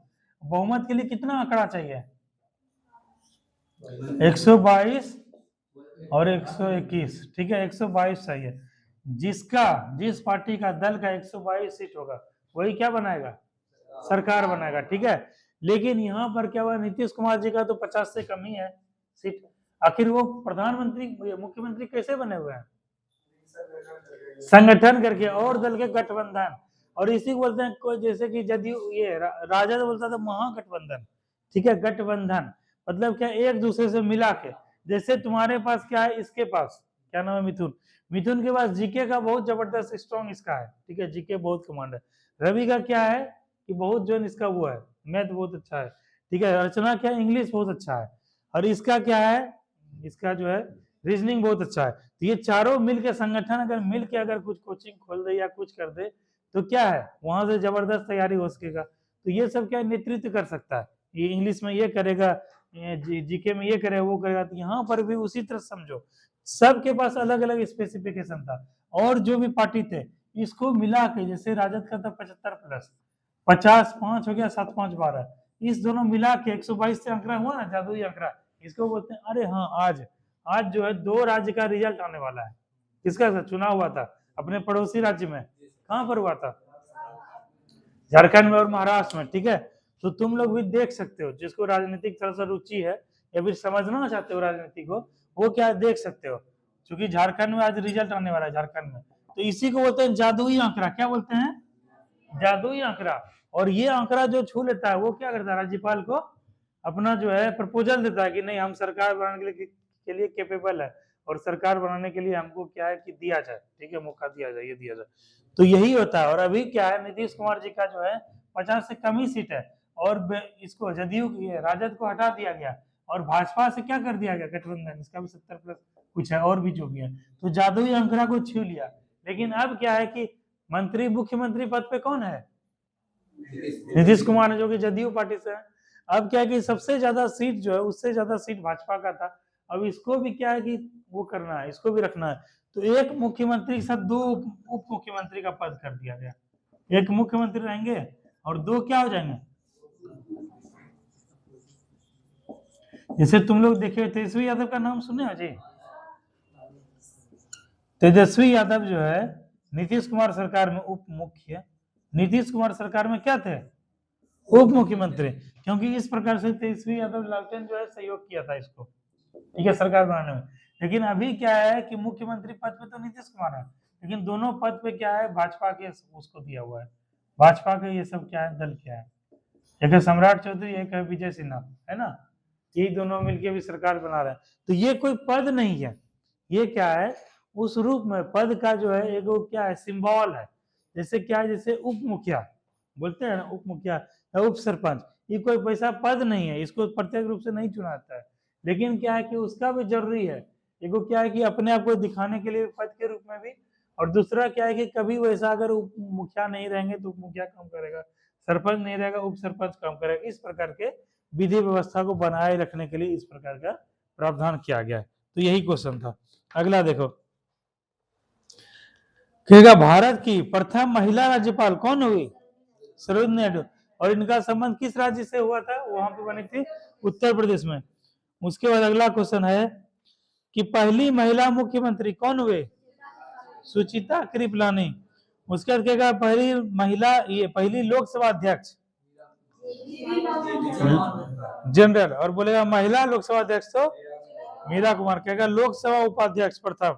बहुमत के लिए कितना आंकड़ा चाहिए, 122 और 121। ठीक है, 122 चाहिए। जिस पार्टी का दल का 122 सीट होगा, वही क्या बनाएगा, सरकार बनाएगा। ठीक है, लेकिन यहाँ पर क्या हुआ, नीतीश कुमार जी का तो 50 से कम ही है सीट। आखिर वो प्रधानमंत्री मुख्यमंत्री कैसे बने हुए हैं, संगठन करके और दल के गठबंधन। और इसी को बोलते हैं कोई, जैसे कि जदयू ये राजद बोलता था महागठबंधन। ठीक है, गठबंधन मतलब क्या, एक दूसरे से मिला के। जैसे तुम्हारे पास क्या है, इसके पास क्या नाम है, मिथुन के पास जीके का बहुत जबरदस्त स्ट्रॉन्ग इसका है। ठीक है, जीके बहुत कमांड है। रवि का क्या है कि बहुत जो इसका वो है, मैथ बहुत अच्छा है। ठीक है, अर्चना क्या, इंग्लिश बहुत अच्छा है। और इसका क्या है, इसका जो है रीजनिंग बहुत अच्छा है। तो ये चारों मिलके संगठन अगर मिलके अगर कुछ कोचिंग खोल दे या कुछ कर दे, तो क्या है, वहां से जबरदस्त तैयारी हो सकेगा। तो ये सब क्या नेतृत्व कर सकता है, ये इंग्लिश में ये करेगा, जीके में ये करेगा, वो करेगा। तो यहाँ पर भी उसी तरह समझो, सबके पास अलग अलग स्पेसिफिकेशन था। और जो भी पार्टी थे, इसको मिला के, जैसे राजद का था 75 प्लस 50, 5 हो गया, 7 5 12, इस दोनों मिला के 122 से आंकड़ा हुआ ना, जादुई आंकड़ा। इसको बोलते हैं, अरे हाँ, आज जो है 2 राज्य का रिजल्ट आने वाला है। किसका चुनाव हुआ था, अपने पड़ोसी राज्य में, कहां पर हुआ था, झारखंड में और महाराष्ट्र में। ठीक है, तो तुम लोग भी देख सकते हो, जिसको राजनीतिक थोड़ा सा रुचि है या फिर समझना चाहते हो राजनीति को, वो क्या देख सकते हो। क्योंकि झारखंड में आज रिजल्ट आने वाला है झारखंड में, तो इसी को बोलते हैं जादुई आंकड़ा। क्या बोलते हैं, जादुई आंकड़ा। और ये आंकड़ा जो छू लेता है, वो क्या करता है, राज्यपाल को अपना जो है प्रपोजल देता है कि नहीं, हम सरकार बनाने के लिए कैपेबल है, और सरकार बनाने के लिए हमको क्या है कि दिया जाए। ठीक है, मौका दिया जाए, ये दिया जाए। तो यही होता है। और अभी क्या है, नीतीश कुमार जी का जो है 50 से कम ही सीट है, और इसको जदयू राजद को हटा दिया गया, और भाजपा से क्या कर दिया गया, गठबंधन, इसका भी 70 प्लस कुछ है, और भी जो भी है। तो जादुई आंकड़ा को छू लिया। लेकिन अब क्या है कि मुख्यमंत्री पद पे कौन है, नीतीश कुमार है, जो कि जदयू पार्टी से है। अब क्या है कि सबसे ज्यादा सीट जो है, उससे ज्यादा सीट भाजपा का था। अब इसको भी क्या है कि वो करना है, इसको भी रखना है। तो एक मुख्यमंत्री के साथ 2 उप मुख्यमंत्री का पद कर दिया गया। एक मुख्यमंत्री रहेंगे और 2 क्या हो जाएंगे। जैसे तुम लोग देखे तेजस्वी यादव का नाम सुने हो जी, तेजस्वी यादव जो है नीतीश कुमार सरकार में नीतीश कुमार सरकार में क्या थे, उप मुख्यमंत्री। क्योंकि इस प्रकार से तेजस्वी यादव लालटेन जो है सहयोग किया था इसको, ठीक है, सरकार बनाने में। लेकिन अभी क्या है कि मुख्यमंत्री पद पे तो नीतीश कुमार है, लेकिन दोनों पद पे क्या है, भाजपा के उसको दिया हुआ है। भाजपा के ये सब क्या है, दल क्या है, एक है सम्राट चौधरी, एक है विजय सिन्हा, है ना, ये दोनों मिलके भी सरकार बना रहे हैं। तो ये कोई पद नहीं है, ये क्या है, उस रूप में पद का जो है एक क्या है, सिंबल है। जैसे क्या है, जैसे उप मुखिया बोलते हैं ना, उप मुखिया या उप सरपंच, ये कोई पैसा पद नहीं है, इसको प्रत्येक रूप से नहीं चुना जाता है। लेकिन क्या है कि उसका भी जरूरी है। एक क्या है कि अपने आप को दिखाने के लिए पद के रूप में भी, और दूसरा क्या है कि कभी वैसा अगर उप मुखिया नहीं रहेंगे तो उप मुखिया काम करेगा, सरपंच नहीं रहेगा उप सरपंच काम करेगा। इस प्रकार के विधि व्यवस्था को बनाए रखने के लिए इस प्रकार का प्रावधान किया गया है। तो यही क्वेश्चन था। अगला देखो, कहेगा भारत की प्रथम महिला राज्यपाल कौन हुई, सरोजिनी नायडू। और इनका संबंध किस राज्य से हुआ था? वहां पे बनी थी उत्तर प्रदेश में। उसके बाद अगला क्वेश्चन है कि पहली महिला मुख्यमंत्री कौन हुए? सुचिता कृपलानी। उसके बाद कहेगा पहली महिला, ये पहली लोकसभा अध्यक्ष जनरल, और बोलेगा महिला लोकसभा अध्यक्ष तो मीरा कुमार। कहेगा लोकसभा उपाध्यक्ष प्रथम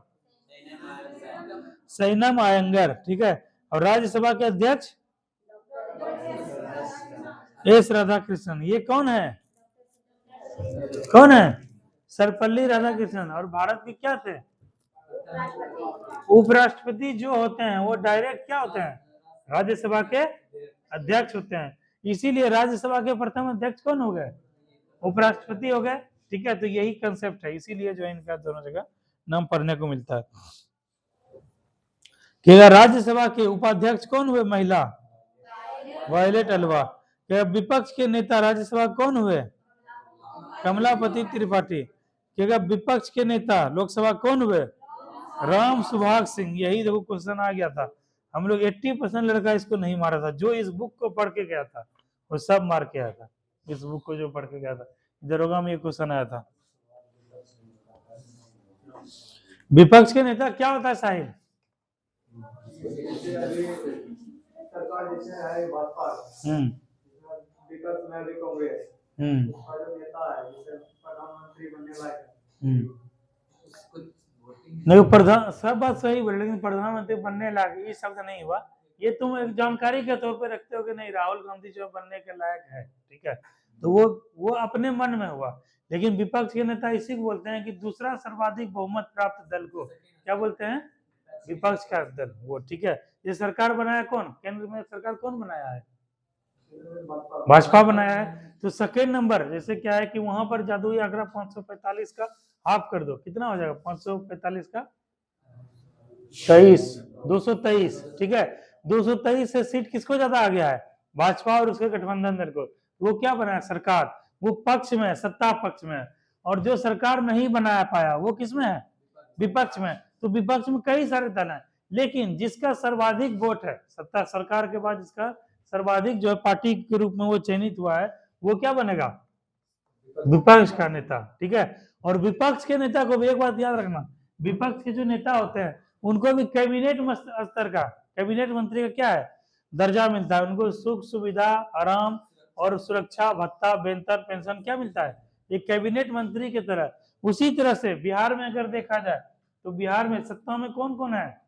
सैनम आयंगर, ठीक है। और राज्यसभा के अध्यक्ष एस राधाकृष्णन। ये कौन है? कौन है? सर्वपल्ली राधाकृष्णन। और भारत के क्या थे? उपराष्ट्रपति जो होते हैं वो डायरेक्ट क्या होते हैं? राज्यसभा के अध्यक्ष होते हैं। इसीलिए राज्यसभा के प्रथम अध्यक्ष कौन हो गए? उपराष्ट्रपति हो गए, ठीक है। तो यही कंसेप्ट है, इसीलिए जो है इनका दोनों जगह नाम पढ़ने को मिलता है। क्या राज्यसभा के उपाध्यक्ष कौन हुए? महिला वायलेट अलवा। क्या विपक्ष के नेता राज्यसभा कौन हुए? कमलापति त्रिपाठी। क्या विपक्ष के नेता लोकसभा कौन हुए? राम सुभाग सिंह। यही देखो क्वेश्चन आ गया था, हम लोग 80% लड़का इसको नहीं मारा था। जो इस बुक को पढ़ के गया था वो सब मार के आया था। इस बुक को जो पढ़ के गया था, दरोगा में ये क्वेश्चन आया था। विपक्ष के नेता क्या होता है साहिल? सरकार जैसे है भाजपा, विपक्ष में भी कांग्रेस, और जो नेता है जैसे प्रधानमंत्री बनने लायक नहीं, प्रधान सब बात सही बोले, लेकिन प्रधानमंत्री बनने लायक ये शब्द नहीं हुआ। ये तुम एक जानकारी के तौर पे रखते हो कि नहीं राहुल गांधी जो बनने के लायक है, ठीक है, तो वो अपने मन में हुआ। लेकिन विपक्ष के नेता इसी को बोलते हैं कि दूसरा सर्वाधिक बहुमत प्राप्त दल को क्या बोलते हैं? विपक्ष का दल, वो, ठीक है। ये सरकार बनाया कौन? केंद्र में सरकार कौन बनाया है? भाजपा बनाया है। तो सेकेंड नंबर जैसे क्या है कि वहां पर जादुई आंकड़ा 545 का हाफ कर दो, कितना हो जाएगा? 545 का 23, 223, ठीक है। 223 से सीट किसको ज्यादा आ गया है? भाजपा और उसके गठबंधन दल को। वो क्या बनाया? सरकार। वो पक्ष में, सत्ता पक्ष में। और जो सरकार नहीं बना पाया वो किसमें है? विपक्ष में। तो विपक्ष में कई सारे दल हैं, लेकिन जिसका सर्वाधिक वोट है सत्ता सरकार के बाद, जिसका सर्वाधिक जो है पार्टी के रूप में वो चयनित हुआ है, वो क्या बनेगा? विपक्ष का नेता, ठीक है। और विपक्ष के नेता को भी एक बात याद रखना, विपक्ष के जो नेता होते हैं उनको भी कैबिनेट स्तर का, कैबिनेट मंत्री का क्या है? दर्जा मिलता है। उनको सुख सुविधा, आराम और सुरक्षा भत्ता, वेतन, पेंशन क्या मिलता है? एक कैबिनेट मंत्री की तरह। उसी तरह से बिहार में अगर देखा जाए तो बिहार में सत्ता में कौन कौन है?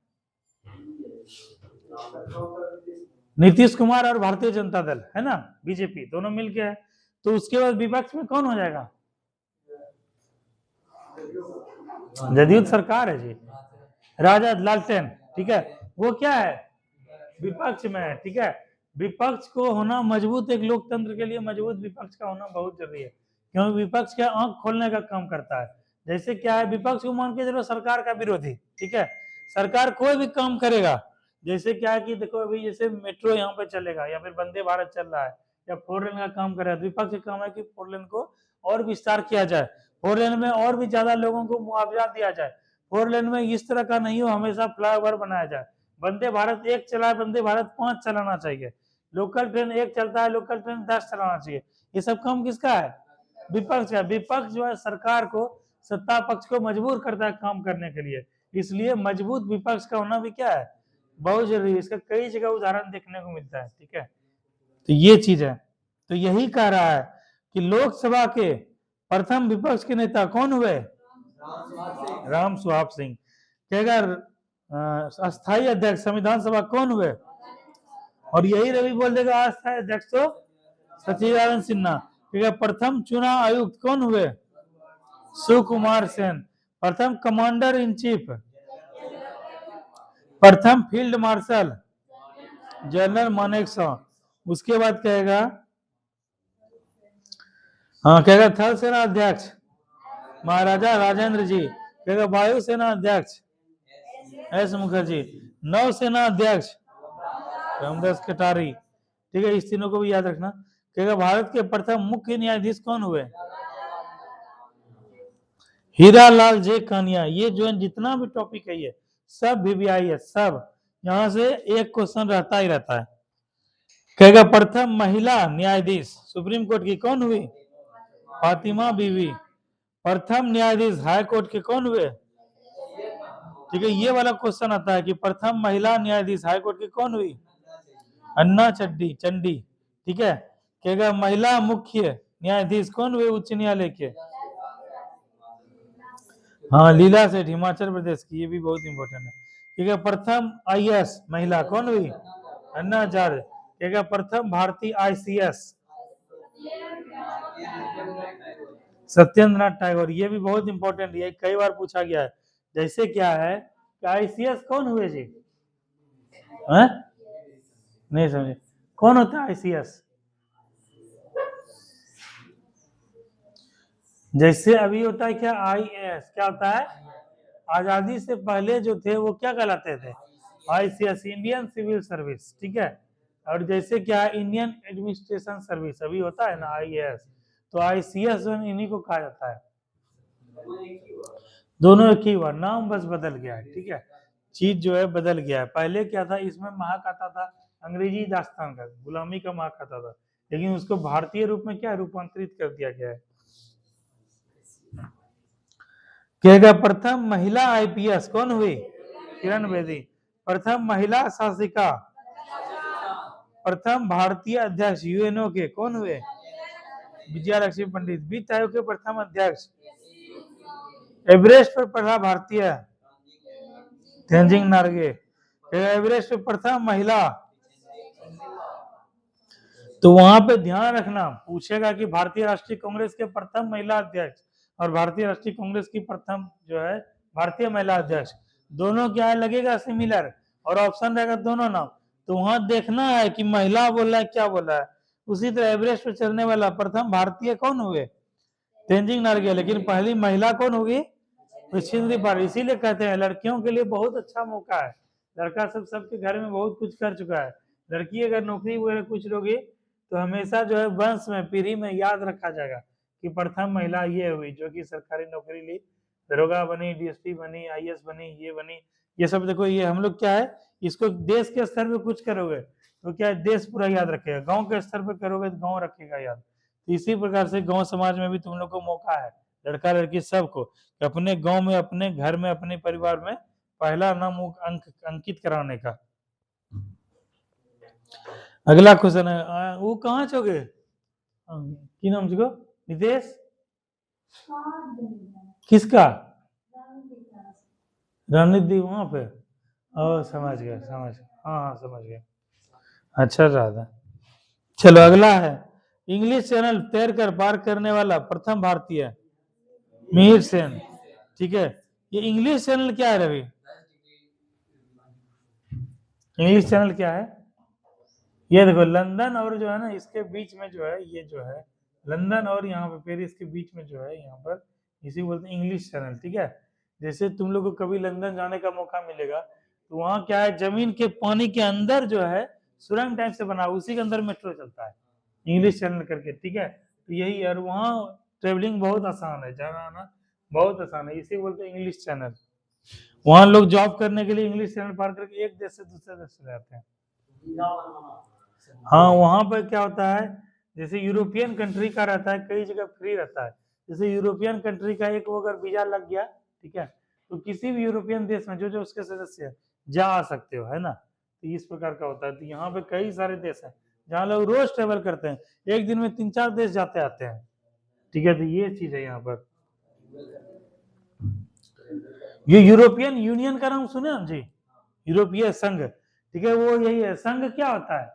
नीतीश कुमार और भारतीय जनता दल है ना, बीजेपी, दोनों मिलके है। तो उसके बाद विपक्ष में कौन हो जाएगा? जदयू सरकार है जी, राजद लालटेन, ठीक है, वो क्या है? विपक्ष में है, ठीक है। विपक्ष को होना मजबूत, एक लोकतंत्र के लिए मजबूत विपक्ष का होना बहुत जरूरी है, क्योंकि विपक्ष क्या आंख खोलने का काम करता है। जैसे क्या है, विपक्ष को मान के चलो सरकार का विरोधी, ठीक है, सरकार कोई भी काम करेगा, जैसे क्या है कि देखो अभी जैसे मेट्रो यहाँ पे चलेगा या फिर वंदे भारत चल रहा है या 4 लेन का काम कर रहा है, विपक्ष का काम है कि 4 लेन को और विस्तार किया जाए, 4 लेन में और भी ज्यादा लोगों को मुआवजा दिया जाए, 4 लेन में इस तरह का नहीं हो हमेशा फ्लाईओवर बनाया जाए, वंदे भारत 1 चला है, वंदे भारत 5 चलाना चाहिए, लोकल ट्रेन 1 चलता है, लोकल ट्रेन 10 चलाना चाहिए। ये सब काम किसका है? विपक्ष का। विपक्ष जो है सरकार को, सत्ता पक्ष को मजबूर करता है काम करने के लिए, इसलिए मजबूत विपक्ष का होना भी क्या है? बहुत जरूरी है। इसका कई जगह उदाहरण देखने को मिलता है, ठीक है। तो ये चीज है। तो यही कह रहा है कि लोकसभा के प्रथम विपक्ष के नेता कौन हुए? राम सुभाग सिंह। कहेगा अस्थायी अध्यक्ष संविधान सभा कौन हुए? और यही रवि बोल देगा अस्थायी अध्यक्ष तो सचिदानंद सिन्हा। कहेगा प्रथम चुनाव आयुक्त कौन हुए? सुकुमार सेन। प्रथम कमांडर इन चीफ, प्रथम फील्ड मार्शल जनरल मानेकशॉ। उसके बाद कहेगा कहेगा थल सेना अध्यक्ष महाराजा राजेंद्र जी। कहेगा वायुसेना अध्यक्ष एस मुखर्जी। नौसेना अध्यक्ष रामदास कटारी, ठीक है, इस तीनों को भी याद रखना। कहेगा भारत के प्रथम मुख्य न्यायाधीश कौन हुए? हीरालाल जे कानिया। ये जो है जितना भी टॉपिक है ये सब VVI है, सब यहाँ से एक क्वेश्चन रहता ही रहता है। कहेगा प्रथम महिला न्यायाधीश सुप्रीम कोर्ट की कौन हुई? फातिमा बीवी। प्रथम न्यायाधीश हाई कोर्ट के कौन हुए? ठीक है, ये वाला क्वेश्चन आता है कि प्रथम महिला न्यायाधीश हाई कोर्ट की कौन हुई? अन्ना चंडी। ठीक है, कहेगा महिला मुख्य न्यायाधीश कौन हुए उच्च न्यायालय के? हाँ, लीला सेठ, हिमाचल प्रदेश की, ये भी बहुत इंपॉर्टेंट है। ठीक है, प्रथम IAS महिला कौन हुई? अन्ना हजारे। कहेगा प्रथम भारतीय ICS सत्येंद्रनाथ टैगोर, ये भी बहुत इंपॉर्टेंट है, कई बार पूछा गया है। जैसे क्या है कि ICS कौन हुए जी? है? नहीं समझे, कौन होता है ICS? जैसे अभी होता है क्या IAS, क्या होता है? आजादी से पहले जो थे वो क्या कहलाते थे? ICS, Indian civil service. ठीक है, और जैसे क्या इंडियन एडमिनिस्ट्रेशन सर्विस अभी होता है ना IAS, तो ICS इन्हीं को कहा जाता है। दोनों एक ही हुआ, नाम बस बदल गया है। ठीक है, चीज जो है बदल गया है। पहले क्या था, इसमें महक आता था अंग्रेजी दास्तान का, गुलामी का महक आता था, लेकिन उसको भारतीय रूप में क्या रूपांतरित कर दिया गया है। कहेगा प्रथम महिला IPS कौन हुई? किरण बेदी। प्रथम महिला शासिका, प्रथम भारतीय अध्यक्ष UNO के कौन हुए? विजया लक्ष्मी पंडित। वित्त आयोग के प्रथम अध्यक्ष, एवरेस्ट पर पहला भारतीय तेंजिंग नार्गे। एवरेस्ट पर प्रथम महिला, तो वहां पे ध्यान रखना, पूछेगा कि भारतीय राष्ट्रीय कांग्रेस के प्रथम महिला अध्यक्ष और भारतीय राष्ट्रीय कांग्रेस की प्रथम जो है भारतीय महिला अध्यक्ष, दोनों क्या है लगेगा सिमिलर, और ऑप्शन रहेगा दोनों नाम, तो वहां देखना है कि महिला बोल रहा है क्या बोल रहा है। उसी तरह एवरेस्ट पर चढ़ने वाला प्रथम भारतीय कौन हुए? तेंजिंग नार्गे, लेकिन पहली महिला कौन होगी? विश्वेंद्र पाल। इसीलिए कहते हैं लड़कियों के लिए बहुत अच्छा मौका है, लड़का सब सबके घर में बहुत कुछ कर चुका है, लड़की अगर नौकरी वगैरह कुछ लोगी तो हमेशा जो है वंश में पीढ़ी में याद रखा जाएगा कि प्रथम महिला ये हुई जो कि सरकारी नौकरी ली, दरोगा बनी, DSP बनी, IAS बनी, ये बनी। ये सब देखो, ये हम लोग क्या है, इसको देश के स्तर पे कुछ करोगे तो क्या है देश पूरा याद रखेगा, गांव के स्तर पे करोगे तो गांव रखेगा याद। तो इसी प्रकार से गांव समाज में भी तुम लोग को मौका है, लड़का लड़की सबको, अपने गांव में, अपने घर में, अपने परिवार में पहला नाम अंकित कराने का। अगला क्वेश्चन है, वो कहाँ चोगे की नाम से नितेश, किसका? रणनीति वहां पे, समझ गया हाँ समझ गया, अच्छा राधा। चलो अगला है, इंग्लिश चैनल तैर कर पार करने वाला प्रथम भारतीय मिहिर सेन। ठीक है, ये इंग्लिश चैनल क्या है रवि? इंग्लिश चैनल क्या है? ये देखो लंदन और जो है ना इसके बीच में जो है, ये जो है लंदन और यहाँ पे पेरिस के बीच में जो है, यहाँ पर इसी बोलते हैं इंग्लिश चैनल। ठीक है, जैसे तुम लोग को कभी लंदन जाने का मौका मिलेगा तो वहाँ क्या है, जमीन के पानी के अंदर जो है सुरंग टाइप से बना, उसी के अंदर मेट्रो चलता है इंग्लिश चैनल करके। ठीक है, तो यही यार, वहाँ ट्रेवलिंग बहुत आसान है, जाना आना बहुत आसान है, इसी बोलते हैं इंग्लिश चैनल। वहाँ लोग जॉब करने के लिए इंग्लिश चैनल पार करके एक देश से दूसरे देश से जाते हैं। हाँ, वहां पर क्या होता है, जैसे यूरोपियन कंट्री का रहता है, कई जगह फ्री रहता है, जैसे यूरोपियन कंट्री का एक वो अगर वीजा लग गया, ठीक है, तो किसी भी यूरोपियन देश में जो जो उसके सदस्य है जा आ सकते हो, है ना। तो इस प्रकार का होता है। तो यहाँ पे कई सारे देश हैं जहाँ लोग रोज ट्रेवल करते हैं, एक दिन में 3-4 देश जाते आते हैं। ठीक है, तो ये चीज है यहाँ पर। ये यूरोपियन यूनियन का नाम सुने हम जी, यूरोपीय संघ। ठीक है, वो यही है। संघ क्या होता है?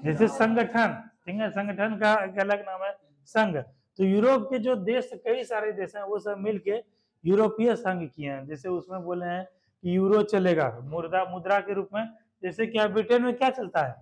जैसे संगठन, ठीक है, संगठन का एक अलग नाम है संघ। तो यूरोप के जो देश, कई सारे देश हैं, वो सब मिलके यूरोपीय संघ किए हैं। जैसे उसमें बोले हैं कि यूरो चलेगा मुद्रा के रूप में। जैसे क्या ब्रिटेन में क्या चलता है?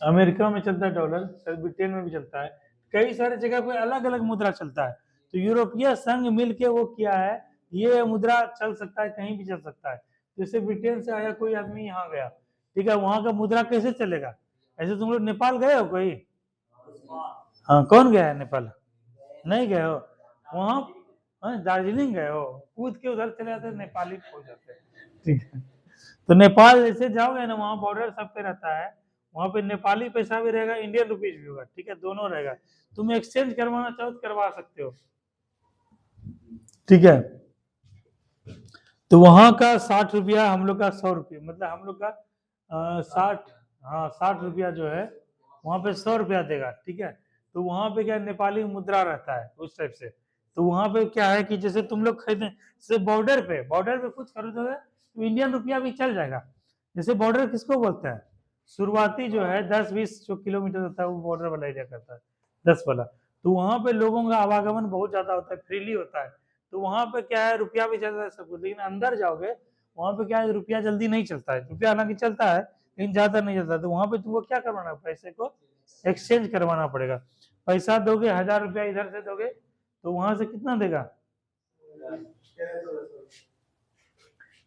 अमेरिका में चलता है डॉलर, ब्रिटेन में भी चलता है, कई सारे जगह पे अलग अलग मुद्रा चलता है। तो यूरोपीय संघ मिलके वो किया है, ये मुद्रा चल सकता है, कहीं भी चल सकता है। जैसे ब्रिटेन से आया कोई आदमी यहाँ गया, ठीक है, वहां का मुद्रा कैसे चलेगा? ऐसे तुम लोग नेपाल गए हो कोई? हाँ, कौन गया है नेपाल? नहीं गए हो? वहाँ दार्जिलिंग गए हो, कूद के उधर चले जाते नेपाली हो जाते हैं। ठीक है, तो नेपाल जैसे जाओगे ना, वहाँ बॉर्डर सब पे रहता है, वहाँ पे नेपाली पैसा भी रहेगा, इंडियन रुपीज भी होगा, ठीक है, दोनों रहेगा। तुम एक्सचेंज करवाना चाहो तो करवा सकते हो, ठीक है। तो वहाँ का 60 रुपया, हम लोग का 100 रुपया, मतलब हम लोग का 60 रुपया जो है वहाँ पे 100 रुपया देगा, ठीक है। तो वहाँ पे क्या नेपाली मुद्रा रहता है उस टाइप से। तो वहाँ पे क्या है कि जैसे तुम लोग खरीदे, जैसे बॉर्डर पे कुछ खरीदोगे तो इंडियन रुपया भी चल जाएगा। जैसे बॉर्डर किसको बोलते हैं, शुरुआती जो है 10-20 जो किलोमीटर होता है वो बॉर्डर वाला एरिया करता है, 10 वाला। तो वहाँ पे लोगों का आवागमन बहुत ज्यादा होता है, फ्रीली होता है। तो वहाँ पे क्या है, रुपया भी चलता है सब कुछ, लेकिन अंदर जाओगे वहाँ पे क्या है, रुपया जल्दी नहीं चलता है। रुपया हालांकि चलता है लेकिन ज्यादा नहीं चलता। तो वहाँ पे तुमको क्या करवाना है, पैसे को एक्सचेंज करवाना पड़ेगा। पैसा दोगे, 1000 रुपया इधर से दोगे तो वहां से कितना देगा,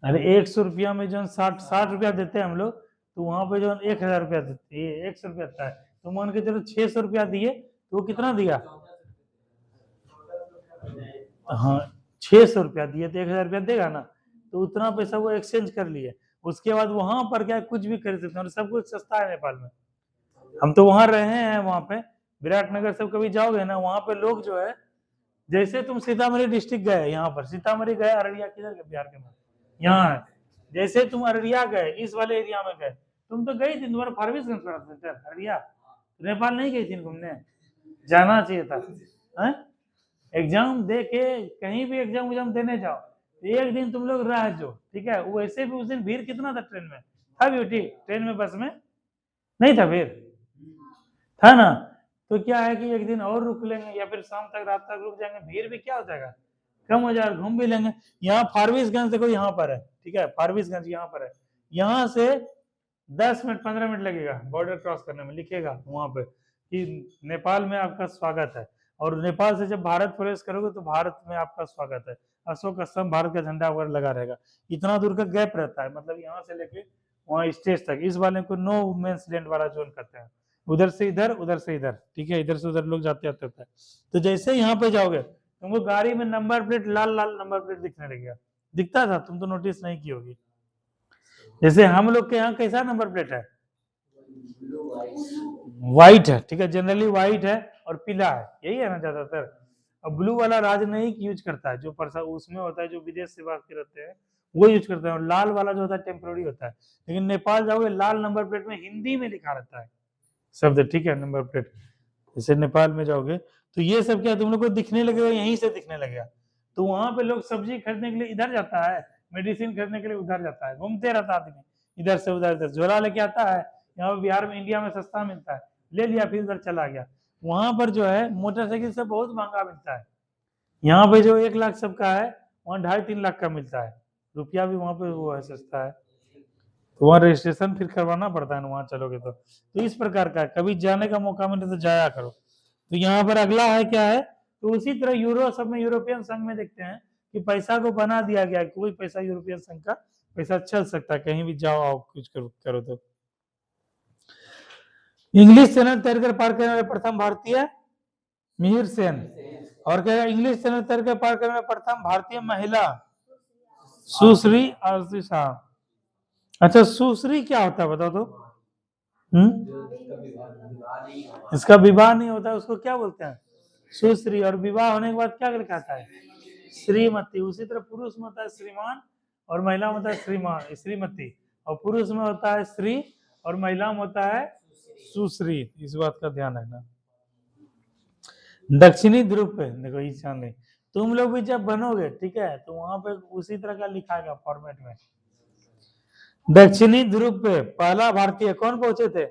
अरे 100 रुपया में जो 60 रुपया देते हैं हम लोग, तो वहां पे जो 1000 रुपया देते हैं, 100 रुपया आता है। तो मान के चलो 600 रुपया दिए तो वो कितना दिया, हाँ 600 रुपया दिए तो 1000 रुपया देगा ना। तो उतना पैसा वो एक्सचेंज कर लिए। उसके बाद वहां पर क्या कुछ भी खरीद सकते हैं और सब कुछ सस्ता है नेपाल में। हम तो वहां रहे हैं, वहां पे विराटनगर सब कभी जाओगे ना, वहां पे लोग जो है, जैसे तुम सीतामढ़ी डिस्ट्रिक्ट गए, यहाँ पर सीतामढ़ी गए, अररिया किधर गए, बिहार के में यहाँ है। जैसे तुम अररिया गए, इस वाले एरिया में गए, तुम तो गई थी, तुम्हारा फारबिसगंज पड़ा सेंटर अररिया, नेपाल नहीं गई थी घूमने, जाना चाहिए था। एग्जाम दे के कहीं भी एग्जाम देने जाओ, एक दिन तुम लोग रह जो, ठीक है। वैसे भी उस दिन भीड़ कितना था ट्रेन में, था ब्यूटी, ट्रेन में बस में नहीं था भीड़, था ना। तो क्या है कि एक दिन और रुक लेंगे या फिर शाम तक रात तक रुक जाएंगे, भीड़ भी क्या हो जाएगा, कम हो जाएगा, घूम भी लेंगे। यहाँ फारबिसगंज देखो, यहाँ पर है, ठीक है, फारबिसगंज यहाँ पर है, यहाँ से 10 मिनट 15 मिनट लगेगा बॉर्डर क्रॉस करने में, लिखेगा वहां पे कि नेपाल में आपका स्वागत है। और नेपाल से जब भारत प्रवेश करोगे तो भारत में आपका स्वागत है, अशोक स्तंभ, भारत का झंडा वगैरह लगा रहेगा। इतना दूर का गैप रहता है, मतलब यहाँ से लेके वहाँ स्टेज तक। इस वाले को नो वुमेन्स लैंड वाला जोन कहते हैं, उधर से इधर, उधर से इधर, ठीक है, इधर से उधर लोग जाते आते होता है। तो जैसे यहाँ पे जाओगे तुमको गाड़ी में नंबर प्लेट, लाल लाल नंबर प्लेट दिखने लगेगा, दिखता था, तुम तो नोटिस नहीं की होगी। जैसे हम लोग के यहाँ कैसा नंबर प्लेट है, व्हाइट है, ठीक है, जनरली व्हाइट है और पीला है, यही है ना ज्यादातर। अब ब्लू वाला राजनयिक यूज करता है, जो उसमें होता है, जो विदेश से वापसी रहते हैं वो यूज करते हैं। और लाल वाला जो होता है टेम्पोररी होता है। लेकिन नेपाल जाओगे, लाल नंबर प्लेट में हिंदी में लिखा रहता है शब्द, ठीक है, नंबर प्लेट। जैसे नेपाल में जाओगे तो ये सब क्या तुम लोग को दिखने लगेगा, यहीं से दिखने लगेगा। तो वहां पे लोग सब्जी खरीदने के लिए इधर जाता है, मेडिसिन खरीदने के लिए उधर जाता है, घूमते रहता आदमी, इधर से उधर, इधर झोला लेके आता है। यहाँ पे बिहार में, इंडिया में सस्ता मिलता है, ले लिया, फिर उधर चला गया। वहां पर जो है मोटरसाइकिल से बहुत महंगा मिलता है। यहाँ पे जो 1 लाख सबका है, वहाँ 2.5-3 लाख का मिलता है। रुपया भी वहाँ पे वो है, सस्ता है। तो वहाँ रजिस्ट्रेशन फिर करवाना पड़ता है ना, वहाँ चलोगे तो इस प्रकार का कभी जाने का मौका मिले तो जाया करो। तो यहाँ पर अगला है क्या है, तो उसी तरह यूरो सब में, यूरोपियन संघ में देखते हैं कि पैसा को बना दिया गया है, कोई पैसा यूरोपियन संघ का पैसा चल सकता है, कहीं भी जाओ आओ कुछ करो तो। इंग्लिश चैनल तैरकर पार करने वाले प्रथम भारतीय मिहिर सेन, और क्या इंग्लिश चैनल तैरकर पार करने वाले प्रथम भारतीय महिला सुश्री आरती साहब। अच्छा, सुश्री क्या होता है बताओ तो? इसका विवाह नहीं होता, उसको क्या बोलते हैं, सुश्री। और विवाह होने के बाद क्या लिखा है, श्रीमती। उसी तरह पुरुष में होता है श्रीमान और महिला में होता है श्रीमान, श्रीमती। और पुरुष में होता है श्री और महिला में होता है सुश्री। इस बात का ध्यान रखना। दक्षिणी ध्रुव पे देखो, इस जान तुम लोग भी जब बनोगे, ठीक है, तो वहां पे उसी तरह का लिखा है फॉर्मेट में। दक्षिणी ध्रुव पे पहला भारतीय कौन पहुंचे थे,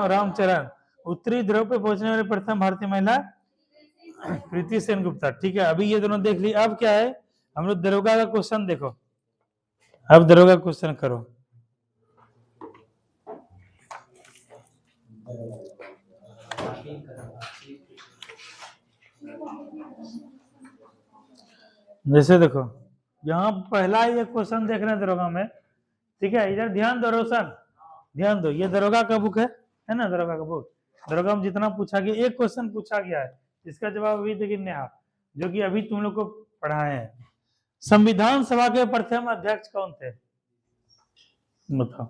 रामचरण। उत्तरी ध्रुव पे पहुंचने वाले प्रथम भारतीय महिला प्रीति सेन गुप्ता, ठीक है। अभी ये दोनों देख ली। अब क्या है, हम लोग दरोगा का क्वेश्चन देखो। अब दरोगा क्वेश्चन करो। जैसे देखो, यहाँ पहला ये क्वेश्चन देख रहे हैं दरोगा में, ठीक है। इधर ध्यान दो रोशन, ध्यान दो, ये दरोगा का बुक है ना, दरोगा का बुक। दरोगा में जितना पूछा गया, एक क्वेश्चन पूछा गया है, इसका जवाब अभी तक नेहा, जो कि अभी तुम लोग को पढ़ाए हैं। संविधान सभा के प्रथम अध्यक्ष कौन थे? बताओ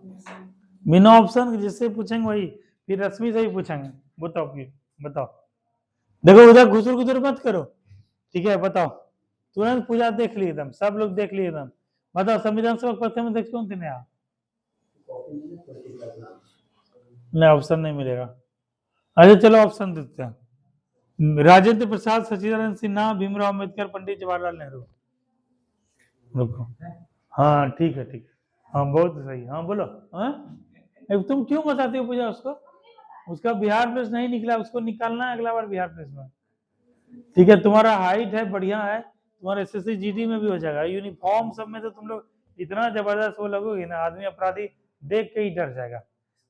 बिना ऑप्शन जिससे पूछेंगे वही, फिर रश्मि से ही पूछेंगे। बताओ फिर बताओ। देखो उधर घुसुर घुसुर मत करो, ठीक है? बताओ तुरंत पूजा देख लिए एकदम, सब लोग देख लिए एकदम। बताओ संविधान सभा प्रथम अध्यक्ष कौन थे नया? नहीं ऑप्शन नहीं मिलेगा। अच्छा चलो ऑप्शन देते हैं। राजेंद्र प्रसाद, सच्चिदानंद सिन्हा, भीमराव अम्बेडकर, पंडित जवाहरलाल नेहरू। रुको, हाँ ठीक है ठीक है, हाँ बहुत सही, हाँ बोलो। हाँ तुम क्यों बताते हो पूजा उसको? उसका बिहार प्रेस नहीं निकला, उसको निकालना है अगला बार बिहार प्रेस में। ठीक है तुम्हारा हाइट है बढ़िया है, तुम्हारा एसएससी जीडी में भी हो जाएगा। यूनिफॉर्म सब में तो तुम लोग इतना जबरदस्त वो लगोगे ना, आदमी अपराधी देख के ही डर जाएगा।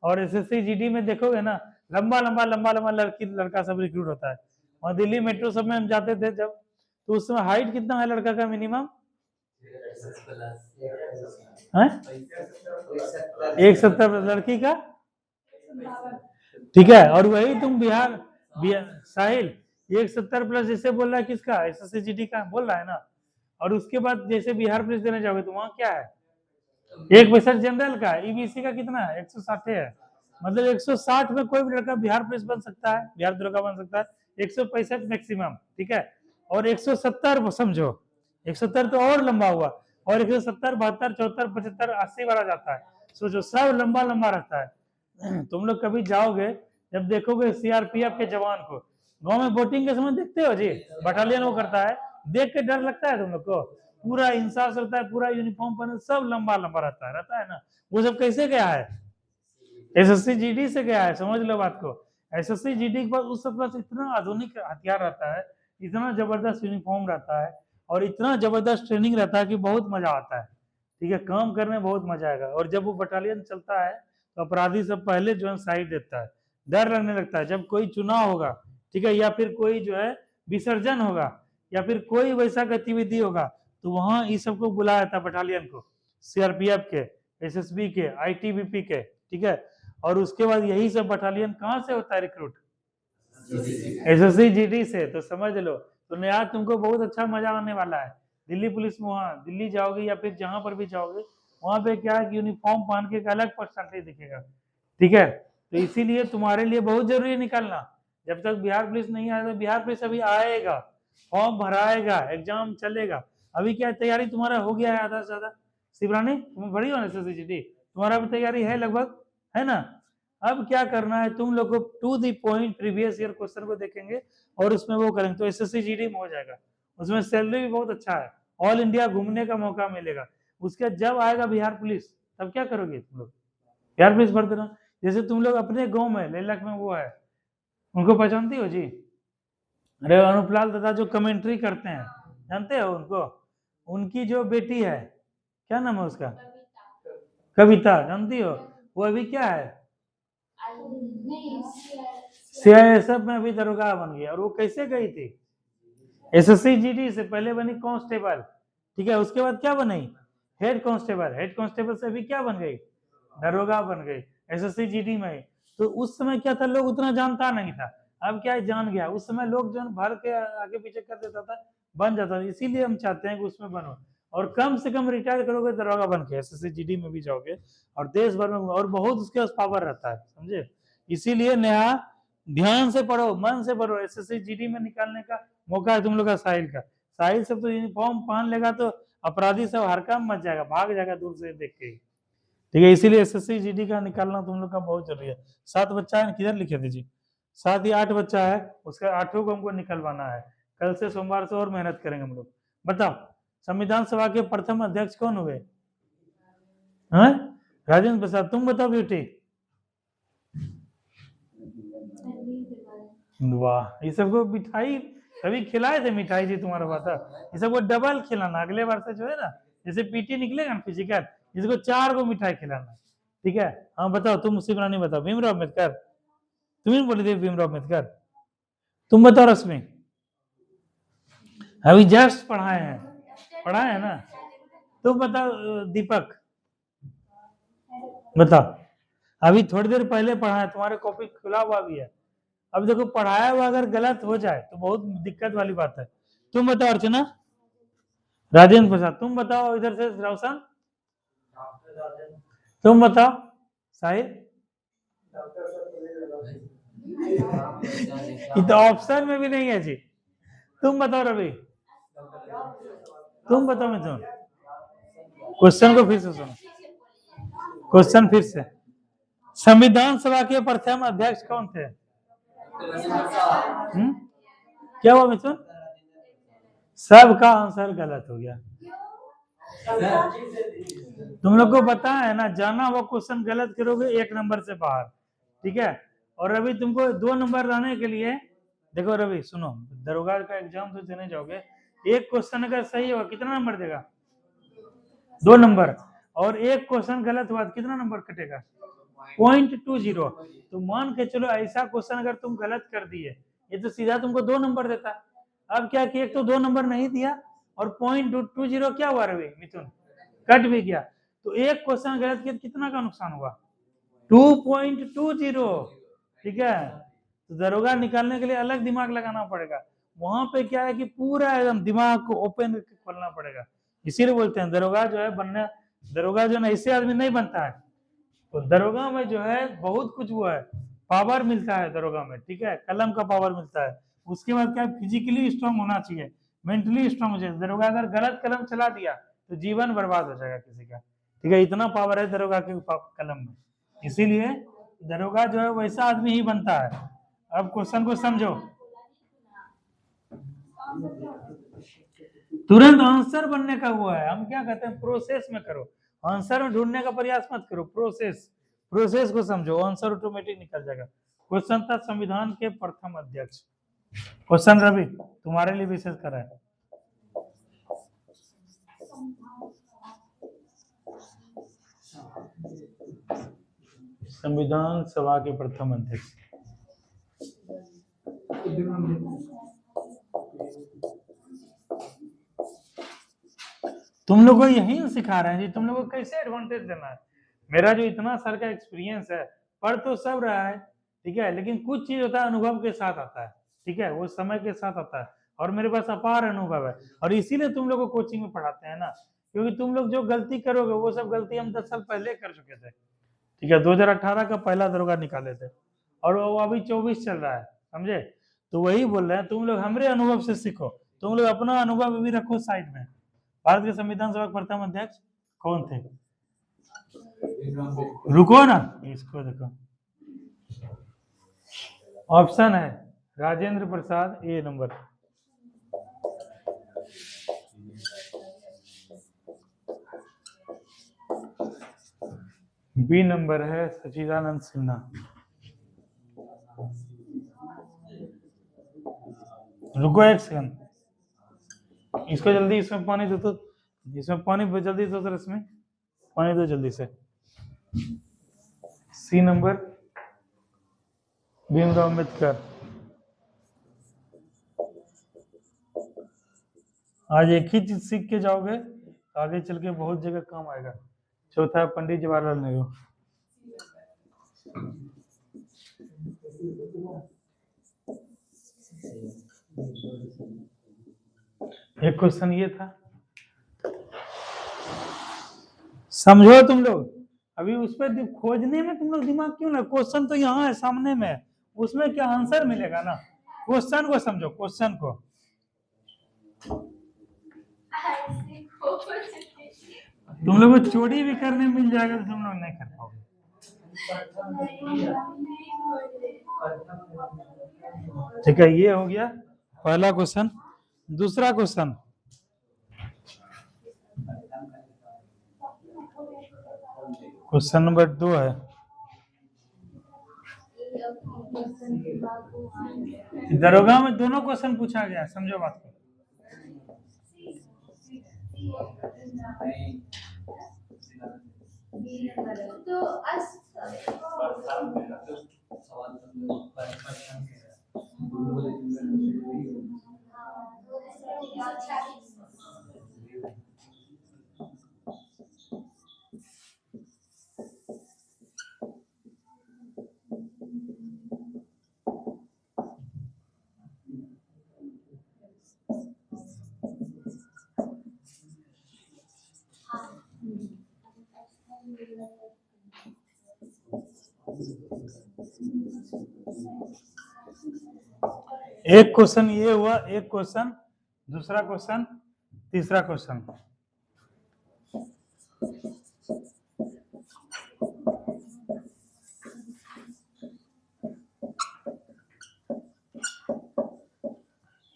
और एसएससी जीडी में देखोगे ना, लंबा लंबा लंबा लंबा लड़का सब रिक्रूट होता है। और दिल्ली मेट्रो सब में हम जाते थे जब, तो उस समय हाइट कितना है लड़का का मिनिमम? 170, लड़की का? ठीक है, और वही तुम बिहार साहिल 170 प्लस जैसे बोल रहा है किसका? एसएससी जीडी का बोल रहा है ना। और उसके बाद जैसे बिहार पुलिस देने जाओगे तो वहां क्या है? 1% जनरल का, ईबीसी का कितना है? 160 है। मतलब 160 में कोई भी लड़का बिहार पुलिस बन सकता है, बिहार दरोगा बन सकता है। 165 मैक्सिमम, ठीक है? और 170 समझो, 170 तो और लंबा हुआ, और 170, 72, 74, 75, 80 वाला जाता है। सोचो सब लंबा लंबा रहता है। तुम लोग कभी जाओगे जब देखोगे सीआरपीएफ के जवान को गांव में वोटिंग के समय देखते हो जी, बटालियन वो करता है, देख के डर लगता है तुम लोग को? पूरा इंसास रहता है, पूरा यूनिफॉर्म पहने, सब लंबा लंबा रहता है ना। वो सब कैसे गया है? एसएससी जीडी से गया है, समझ लो बात को। एसएससी जीडी के पास उस सब पास इतना आधुनिक हथियार रहता है, इतना जबरदस्त यूनिफॉर्म रहता है, और इतना जबरदस्त ट्रेनिंग रहता है कि बहुत मजा आता है। ठीक है, काम करने में बहुत मजा आएगा। और जब वो बटालियन चलता है तो अपराधी सब पहले जो है साइड देता है, डर लगने लगता है। जब कोई चुनाव होगा, ठीक है, या फिर कोई जो है विसर्जन होगा, या फिर कोई वैसा गतिविधि होगा, तो वहां इस सबको बुलाया जाता है बटालियन को, सीआरपीएफ के, एसएसबी के, आईटीबीपी के, ठीक है। और उसके बाद यही सब बटालियन कहाँ से होता है रिक्रूट? एसएससी जीडी से। तो समझ लो, तो नया तुमको बहुत अच्छा मजा आने वाला है। दिल्ली पुलिस में वहां दिल्ली जाओगे या फिर जहां पर भी जाओगे, वहां पे क्या है कि यूनिफॉर्म पहन के एक अलग पर्सनालिटी दिखेगा, ठीक है। तो इसीलिए तुम्हारे लिए बहुत जरूरी है निकालना। जब तक बिहार पुलिस नहीं आएगा, बिहार पुलिस अभी आएगा, फॉर्म भराएगा, एग्जाम चलेगा। अभी क्या तैयारी तुम्हारा हो गया है आधा से ज्यादा? शिवरानी तुम भरी हो ना एसएससी जीडी, तुम्हारा भी तैयारी है लगभग, है ना? अब क्या करना है तुम लोग को, to the point previous year question को देखेंगे और उसमें वो करेंगे, तो एसएससी जीडी में हो जाएगा। उसमें सैलरी भी बहुत अच्छा है, ऑल इंडिया घूमने का मौका मिलेगा। उसके जब आएगा बिहार पुलिस, तब क्या करोगे तुम लोग? बिहार पुलिस भर देना। जैसे तुम लोग अपने गांव में लेलक में वो है, उनको पहचानती हो जी? अरे अनुपलाल दादा जो कमेंट्री करते हैं, जानते हो उनको? उनकी जो बेटी है, क्या नाम है उसका? कविता, जानती हो? वो अभी क्या है, सीआईएसएफ में अभी दरोगा बन गया। और वो कैसे गई थी? एसएससी जीडी से पहले बनी कांस्टेबल, ठीक है। उसके बाद क्या बनी? Head constable. हेड कांस्टेबल से अभी क्या बन गई? दरोगा बन गई, एसएससी जीडी में। तो उस समय क्या था, लोग उतना जानता नहीं था, अब क्या है जान गया। उस समय लोग जो भर के आगे पीछे कर देता था, बन जाता था। इसीलिए हम चाहते हैं कि उसमें बनो, और कम से कम रिटायर करोगे दरोगा बन के, एसएससी जीडी में भी जाओगे और देश भर में, और बहुत उसके पास पावर रहता है, समझे? इसीलिए नया ध्यान से पढ़ो, मन से पढ़ो। एसएससी जीडी में निकालने का मौका है तुम लोग का। साहिल का, साहिल सब तो यूनिफॉर्म पहन लेगा तो अपराधी सब हरकम मच जाएगा, भाग जाएगा दूर से देख के, ठीक है। इसीलिए एसएससी जीडी का निकालना तुम लोग का बहुत जरूरी है। 7 बच्चा है, किधर लिखे दीजिए, 7 या 8 बच्चा है, उसका 8 को हमको निकलवाना है। कल से सोमवार से और मेहनत करेंगे हम लोग। बताओ संविधान सभा के प्रथम अध्यक्ष कौन हुए? राजेंद्र प्रसाद। तुम बताओ बेटी। वाह, ये सबको मिठाई कभी खिलाए थे? मिठाई जी तुम्हारा बात है, ये सबको डबल खिलाना। अगले बार से जो है ना, जैसे पीटी निकलेगा ना फिजिकल, इसको 4 को मिठाई खिलाना, ठीक है। हाँ बताओ तुम, शिवरानी बताओ। भीमराव अम्बेडकर, तुम्हें बोली थी भीमराव अम्बेडकर। तुम बताओ रश्मि। अभी जस्ट पढ़ाए हैं ना। तुम बताओ दीपक, बताओ। अभी थोड़ी देर पहले पढ़ा है, तुम्हारे कॉपी खुला हुआ भी है। अब देखो पढ़ाया हुआ अगर गलत हो जाए तो बहुत दिक्कत वाली बात है। तुम बताओ अर्चना। राजेंद्र प्रसाद। तुम बताओ इधर से रोशन। तुम बताओ साहिल, ये तो ऑप्शन में भी नहीं है जी। तुम बताओ रवि, तुम बताओ मिथुन। क्वेश्चन को फिर से सुनो, क्वेश्चन फिर से। संविधान सभा के प्रथम अध्यक्ष कौन थे? क्या हुआ मिथुन? सबका आंसर गलत हो गया। तुम लोग को पता है ना, जाना वो क्वेश्चन गलत करोगे 1 नंबर से बाहर, ठीक है। और रवि तुमको 2 नंबर लाने के लिए, देखो रवि सुनो, दरोगा का एग्जाम तो देने जाओगे, एक क्वेश्चन अगर सही होगा कितना नंबर देगा? 2 नंबर। और एक क्वेश्चन गलत हुआ तो कितना नंबर कटेगा? 0.20। तो मान के चलो ऐसा क्वेश्चन अगर तुम गलत कर दिए, ये तो सीधा तुमको 2 नंबर देता। अब क्या कि एक तो 2 नंबर नहीं दिया, और 0.20 क्या हुआ रवि मिथुन? कट भी गया। तो एक क्वेश्चन गलत किया कितना का नुकसान हुआ? 2.20, ठीक है। तो दरोगा निकालने के लिए अलग दिमाग लगाना पड़ेगा। वहां पे क्या है कि पूरा एकदम दिमाग को ओपन करके खोलना पड़ेगा। इसीलिए बोलते हैं दरोगा जो है बनने, दरोगा जो है ऐसे आदमी नहीं बनता है। तो दरोगा में जो है बहुत कुछ वो है, पावर मिलता है दरोगा में, ठीक है, कलम का पावर मिलता है। उसके बाद क्या, फिजिकली स्ट्रांग होना चाहिए, मेंटली स्ट्रांग हो चाहिए। दरोगा अगर गलत कलम चला दिया तो जीवन बर्बाद हो जाएगा किसी का, ठीक है। इतना पावर है दरोगा के कलम में, इसीलिए दरोगा जो है वैसा आदमी ही बनता है। अब क्वेश्चन को समझो, तुरंत आंसर बनने का हुआ है। हम क्या कहते हैं, प्रोसेस में करो, आंसर में ढूंढने का प्रयास मत करो, प्रोसेस को समझो, आंसर ऑटोमेटिक निकल जाएगा। क्वेश्चन था संविधान के प्रथम अध्यक्ष। क्वेश्चन रवि तुम्हारे लिए विशेष कर रहा है। संविधान सभा के प्रथम अध्यक्ष तुम लोग को यही सिखा रहे हैं जी, तुम लोग को कैसे एडवांटेज देना है। मेरा जो इतना साल का एक्सपीरियंस है, पढ़ तो सब रहा है, ठीक है, लेकिन कुछ चीज होता है अनुभव के साथ आता है, ठीक है, वो समय के साथ आता है। और मेरे पास अपार अनुभव है, और इसीलिए तुम लोग को कोचिंग में पढ़ाते हैं ना, क्योंकि तुम लोग जो गलती करोगे वो सब गलती हम 10 साल पहले कर चुके थे, ठीक है। 2018 का पहला दरोगा निकाले थे, और वो अभी 24 चल रहा है, समझे। तो वही बोल रहे हैं, तुम लोग हमारे अनुभव से सीखो, तुम लोग अपना अनुभव भी रखो साइड में। भारत के संविधान सभा के प्रथम अध्यक्ष कौन थे? रुको ना, इसको देखो, ऑप्शन है राजेंद्र प्रसाद ए नंबर, बी नंबर है सचिदानंद सिन्हा, रुको एक सेकंड, इसको जल्दी, इसमें पानी दो, तो इसमें पानी जल्दी दो, तो इसमें पानी दो जल्दी से। C number Bhimrao Ambedkar. आज एक ही चीज सीख के जाओगे तो आगे चल के बहुत जगह काम आएगा। चौथा है पंडित जवाहरलाल नेहरू। एक क्वेश्चन ये था, समझो तुम लोग। अभी उस पर खोजने में तुम लोग दिमाग क्यों ना, क्वेश्चन तो यहाँ है सामने में, उसमें क्या आंसर मिलेगा ना। क्वेश्चन को समझो, क्वेश्चन को। तुम लोग को चोरी भी करने मिल जाएगा तो तुम लोग नहीं कर पाओगे। ठीक है, ये हो गया पहला क्वेश्चन। दूसरा क्वेश्चन, क्वेश्चन नंबर 2 है, दरोगा में दोनों क्वेश्चन पूछा गया, समझो बात को। एक क्वेश्चन ये हुआ, एक क्वेश्चन, दूसरा क्वेश्चन, तीसरा क्वेश्चन।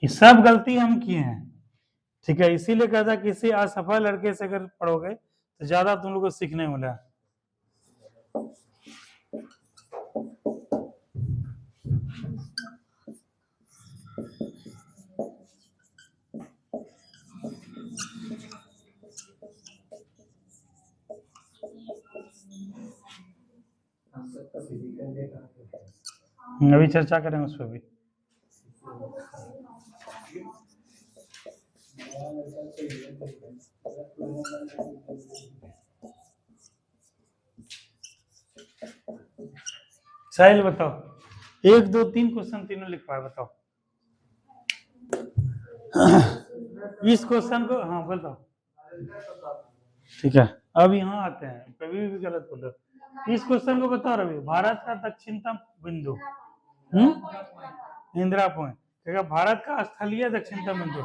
ये सब गलती हम किए हैं, ठीक है। इसीलिए कहता किसी असफल लड़के से अगर पढ़ोगे तो ज्यादा तुम लोग को सीखने मिला। अभी चर्चा करेंगे उस पर भी। साहिल बताओ, 1 2 3 क्वेश्चन तीनों लिख पाए, बताओ। इस क्वेश्चन को, हाँ बताओ, ठीक है। अब यहाँ आते हैं, कभी भी गलत बोल रहे। इस क्वेश्चन को बताओ रवि, भारत का दक्षिणतम बिंदु। इंदिरा पॉइंट, देखा, भारत का स्थलीय दक्षिणतम बिंदु।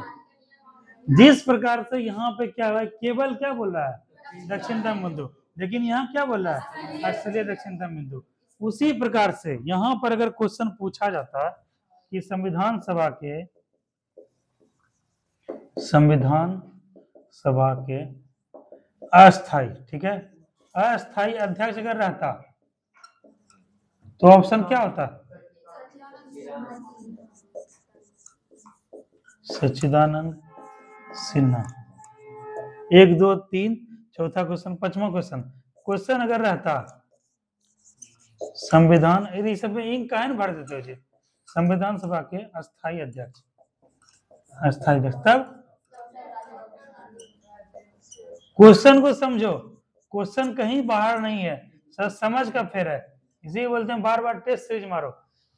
जिस प्रकार से यहाँ पे क्या है, केवल क्या बोल रहा है, दक्षिणतम बिंदु, लेकिन यहाँ क्या बोल रहा है, स्थलीय दक्षिणतम बिंदु। उसी प्रकार से यहाँ पर अगर क्वेश्चन पूछा जाता कि संविधान सभा के अस्थाई, ठीक है, अस्थाई अध्यक्ष अगर रहता तो ऑप्शन क्या होता, सच्चिदानंद सिन्हा। 1 2 3 चौथा क्वेश्चन, पांचवा क्वेश्चन अगर रहता संविधान, यदि सब में इंक काहे भर देते हो जी, संविधान सभा के अस्थाई अध्यक्ष, तब क्वेश्चन को समझो, क्वेश्चन कहीं बाहर नहीं है, समझ का फेर है, इसे बोलते हैं बार बार टेस्ट सीरीज मारो।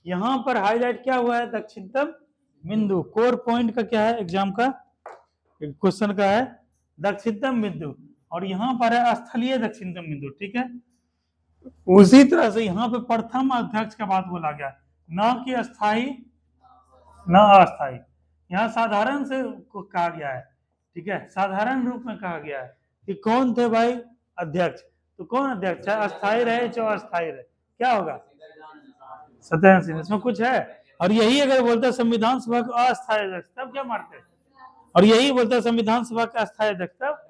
यहाँ पर हाईलाइट क्या हुआ है, दक्षिणतम बिंदु, कोर पॉइंट का क्या है, एग्जाम का क्वेश्चन का है दक्षिणतम बिंदु, और यहाँ पर है स्थलीय दक्षिणतम बिंदु, ठीक है। उसी तरह से यहाँ पे प्रथम अध्यक्ष का बात बोला गया, न कि अस्थाई न अस्थाई। यहाँ साधारण से कहा गया है, ठीक है, साधारण रूप में कहा गया है कि कौन थे भाई अध्यक्ष, तो कौन अध्यक्ष है, अस्थाई रहे चाहे अस्थाई रहे, क्या होगा, सत्येंद्र सिंह, इसमें कुछ है। और यही अगर बोलता संविधान सभा का अस्थाई अध्यक्ष तब क्या मारते, और यही बोलता संविधान सभा का अस्थाई अध्यक्ष तब,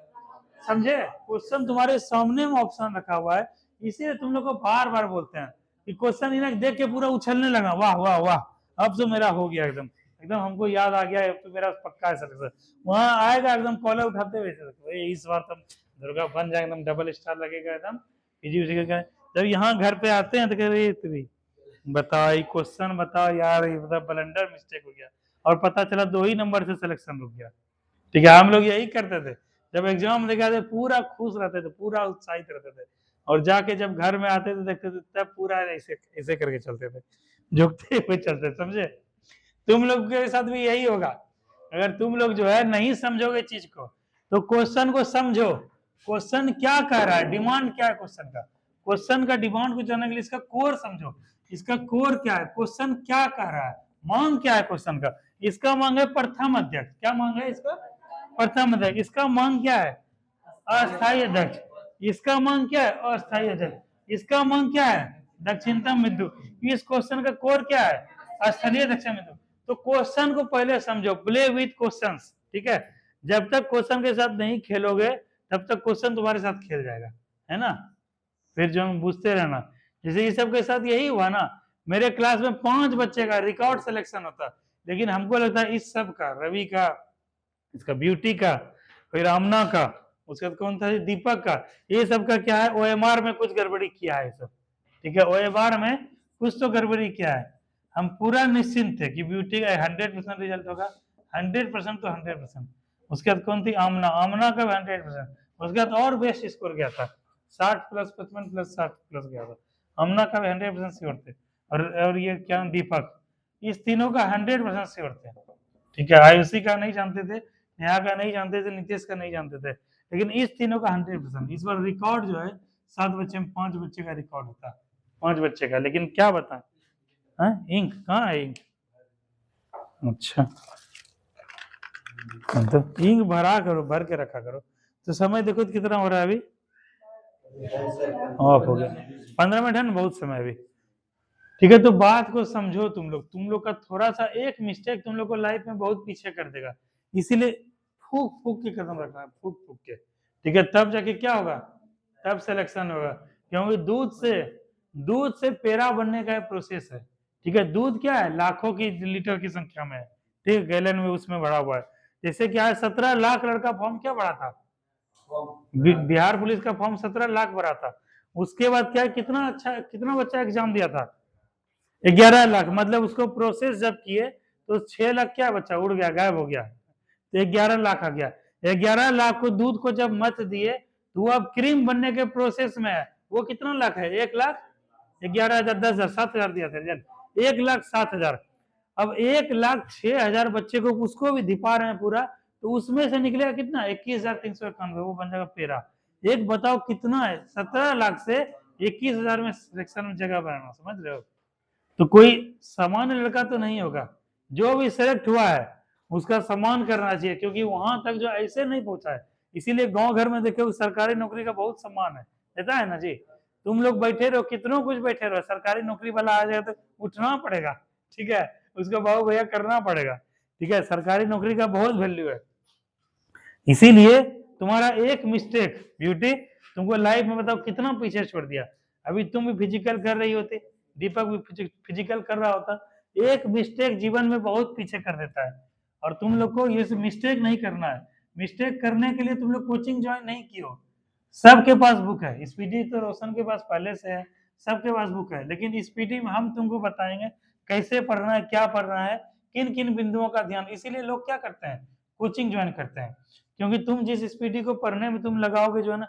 समझे। क्वेश्चन तुम्हारे सामने में ऑप्शन रखा हुआ है, इसीलिए तुम लोग को बार बार बोलते हैं कि क्वेश्चन इन्हें देख के पूरा उछलने लगा, वाह वाह वाह, अब तो मेरा हो गया, एकदम एकदम हमको याद आ गया, अब तो मेरा पक्का है सर। वहां आएगा एकदम कॉलर उठाते हुए, इस बार तो दुर्गा बन जाएगा, एकदम डबल स्टार लगेगा एकदम इजी। जब यहाँ घर पे आते हैं तो कह रहे बताओ क्वेश्चन बताओ यार, ये मतलब ब्लंडर मिस्टेक हो गया, और पता चला 2 ही नंबर से सिलेक्शन रुक गया, ठीक है। हम लोग यही करते थे, जब एग्जाम लेके आते पूरा खुश रहते थे, पूरा उत्साहित रहते थे, और जाके जब घर में आते थे देखते थे तब पूरा ऐसे करके चलते थे, झुकते हुए चलते, समझे। तुम लोग के साथ भी यही होगा, अगर तुम लोग जो है नहीं समझोगे चीज को, तो क्वेश्चन को समझो, क्वेश्चन क्या कह रहा है, डिमांड क्या है क्वेश्चन का डिमांड को जानने के लिए इसका कोर समझो, इसका कोर क्या है, क्वेश्चन क्या कह रहा है, मांग क्या है क्वेश्चन का। इसका मांग है प्रथम अध्यक्ष, क्या मांग है इसका, प्रथम अध्यक्ष। इसका मांग क्या है, अस्थायी अध्यक्ष। इसका मांग क्या है, अस्थायी अध्यक्ष। इसका मांग क्या है, दक्षिणतम बिंदु। इस क्वेश्चन का कोर क्या है, स्थलीय दक्षिण बिंदु। तो क्वेश्चन को पहले समझो, प्ले विथ क्वेश्चंस, ठीक है। जब तक क्वेश्चन के साथ नहीं खेलोगे तब तक क्वेश्चन तुम्हारे साथ खेल जाएगा, है ना। फिर जो हम पूछते रहना, जैसे ये सब के साथ यही हुआ ना, मेरे क्लास में 5 बच्चे का रिकॉर्ड सिलेक्शन होता, लेकिन हमको लगता है इस सब का, रवि का, इसका ब्यूटी का, फिर आमना का, उसके बाद कौन था दीपक का, ये सब का क्या है, OMR में कुछ गड़बड़ी किया है सब, ठीक है। OMR में कुछ तो गड़बड़ी किया है। हम पूरा निश्चिंत थे कि ब्यूटी का 100% रिजल्ट होगा, 100% तो 100%। उसके बाद कौन थी, आमना, आमना का 100%। उसके बाद और बेस्ट स्कोर गया था, 60 प्लस 55 प्लस 60 प्लस गया था, आमना का 100% श्योर थे। और ये क्या दीपक, इस तीनों का 100% श्योर थे, ठीक है। आयुषी का नहीं जानते थे, नेहा का नहीं जानते थे, नीतीश का नहीं जानते थे, लेकिन इस तीनों का 100%। इस बार रिकॉर्ड जो है 7 बच्चे में 5 बच्चे का रिकॉर्ड होता, 5 बच्चे का। लेकिन क्या बताएं, इंक कहाँ है, इंक अच्छा, मतलब इंक भरा करो, भर के रखा करो। तो समय देखो तो कितना हो रहा है अभी, ऑफ हो गया। 15 मिनट है ना, बहुत समय अभी। ठीक है, तो बात को समझो तुम लोग का थोड़ा सा एक मिस्टेक तुम लोग को लाइफ में बहुत पीछे कर देगा। इसीलिए फूक फूक के कदम रखना है, फूक फूक के। ठीक है, तब जाके क्या होगा, तब सिलेक्शन होगा। क्योंकि दूध से पेड़ा बनने का प्रोसेस है। ठीक है, दूध क्या है, लाखों की लीटर की संख्या में है। ठीक है, गैलन में उसमें भरा हुआ है। जैसे क्या है, 17 लाख लड़का फॉर्म क्या भरा था, बिहार पुलिस का फॉर्म 17 लाख भरा था। उसके बाद क्या, कितना बच्चा एग्जाम दिया था, 11 लाख। मतलब उसको प्रोसेस जब किए तो 6 लाख क्या बच्चा उड़ गया, गायब हो गया, तो 11 लाख आ गया। 11 लाख को दूध को जब मत दिए तो वो अब क्रीम बनने के प्रोसेस में है। वो कितना लाख है, 1 लाख 11,000, 10,000, 7,000 दिया था, 1,07,000। अब 1,06,000 बच्चे को उसको भी धिपा रहे हैं पूरा, तो उसमें से निकलेगा कितना, 21,391, वो बन जाएगा पेरा। एक बताओ कितना है, 17 लाख से 21,000 में सिलेक्शन में जगह बनाना, समझ रहे हो। तो कोई सामान्य लड़का तो नहीं होगा, जो भी सेलेक्ट हुआ है उसका सम्मान करना चाहिए, क्योंकि वहां तक जो ऐसे नहीं पहुंचा है। इसीलिए गांव घर में देखो सरकारी नौकरी का बहुत सम्मान है, देता है ना जी। तुम लोग बैठे रहो, कितनों कुछ बैठे रहो, सरकारी नौकरी वाला आ जाएगा तो उठना पड़ेगा। ठीक है, उसको बाबू भैया करना पड़ेगा। ठीक है, सरकारी नौकरी का बहुत वैल्यू है। इसीलिए तुम्हारा एक मिस्टेक ब्यूटी तुमको लाइफ में बताओ कितना पीछे छोड़ दिया। अभी तुम भी फिजिकल कर रही होती, दीपक भी फिजिकल कर रहा होता। एक मिस्टेक जीवन में बहुत पीछे कर देता है, और तुम लोग को ये मिस्टेक नहीं करना है। मिस्टेक करने के लिए तुम लोग कोचिंग ज्वाइन नहीं की हो। सबके पास बुक है, स्पीडी तो रोशन के पास पहले से है, सबके पास बुक है। लेकिन स्पीडी में हम तुमको बताएंगे कैसे पढ़ना है, क्या पढ़ना है, किन किन बिंदुओं का ध्यान। इसीलिए लोग क्या करते हैं, कोचिंग ज्वाइन करते हैं। क्योंकि तुम जिस स्पीडी को पढ़ने में तुम लगाओगे जो है ना,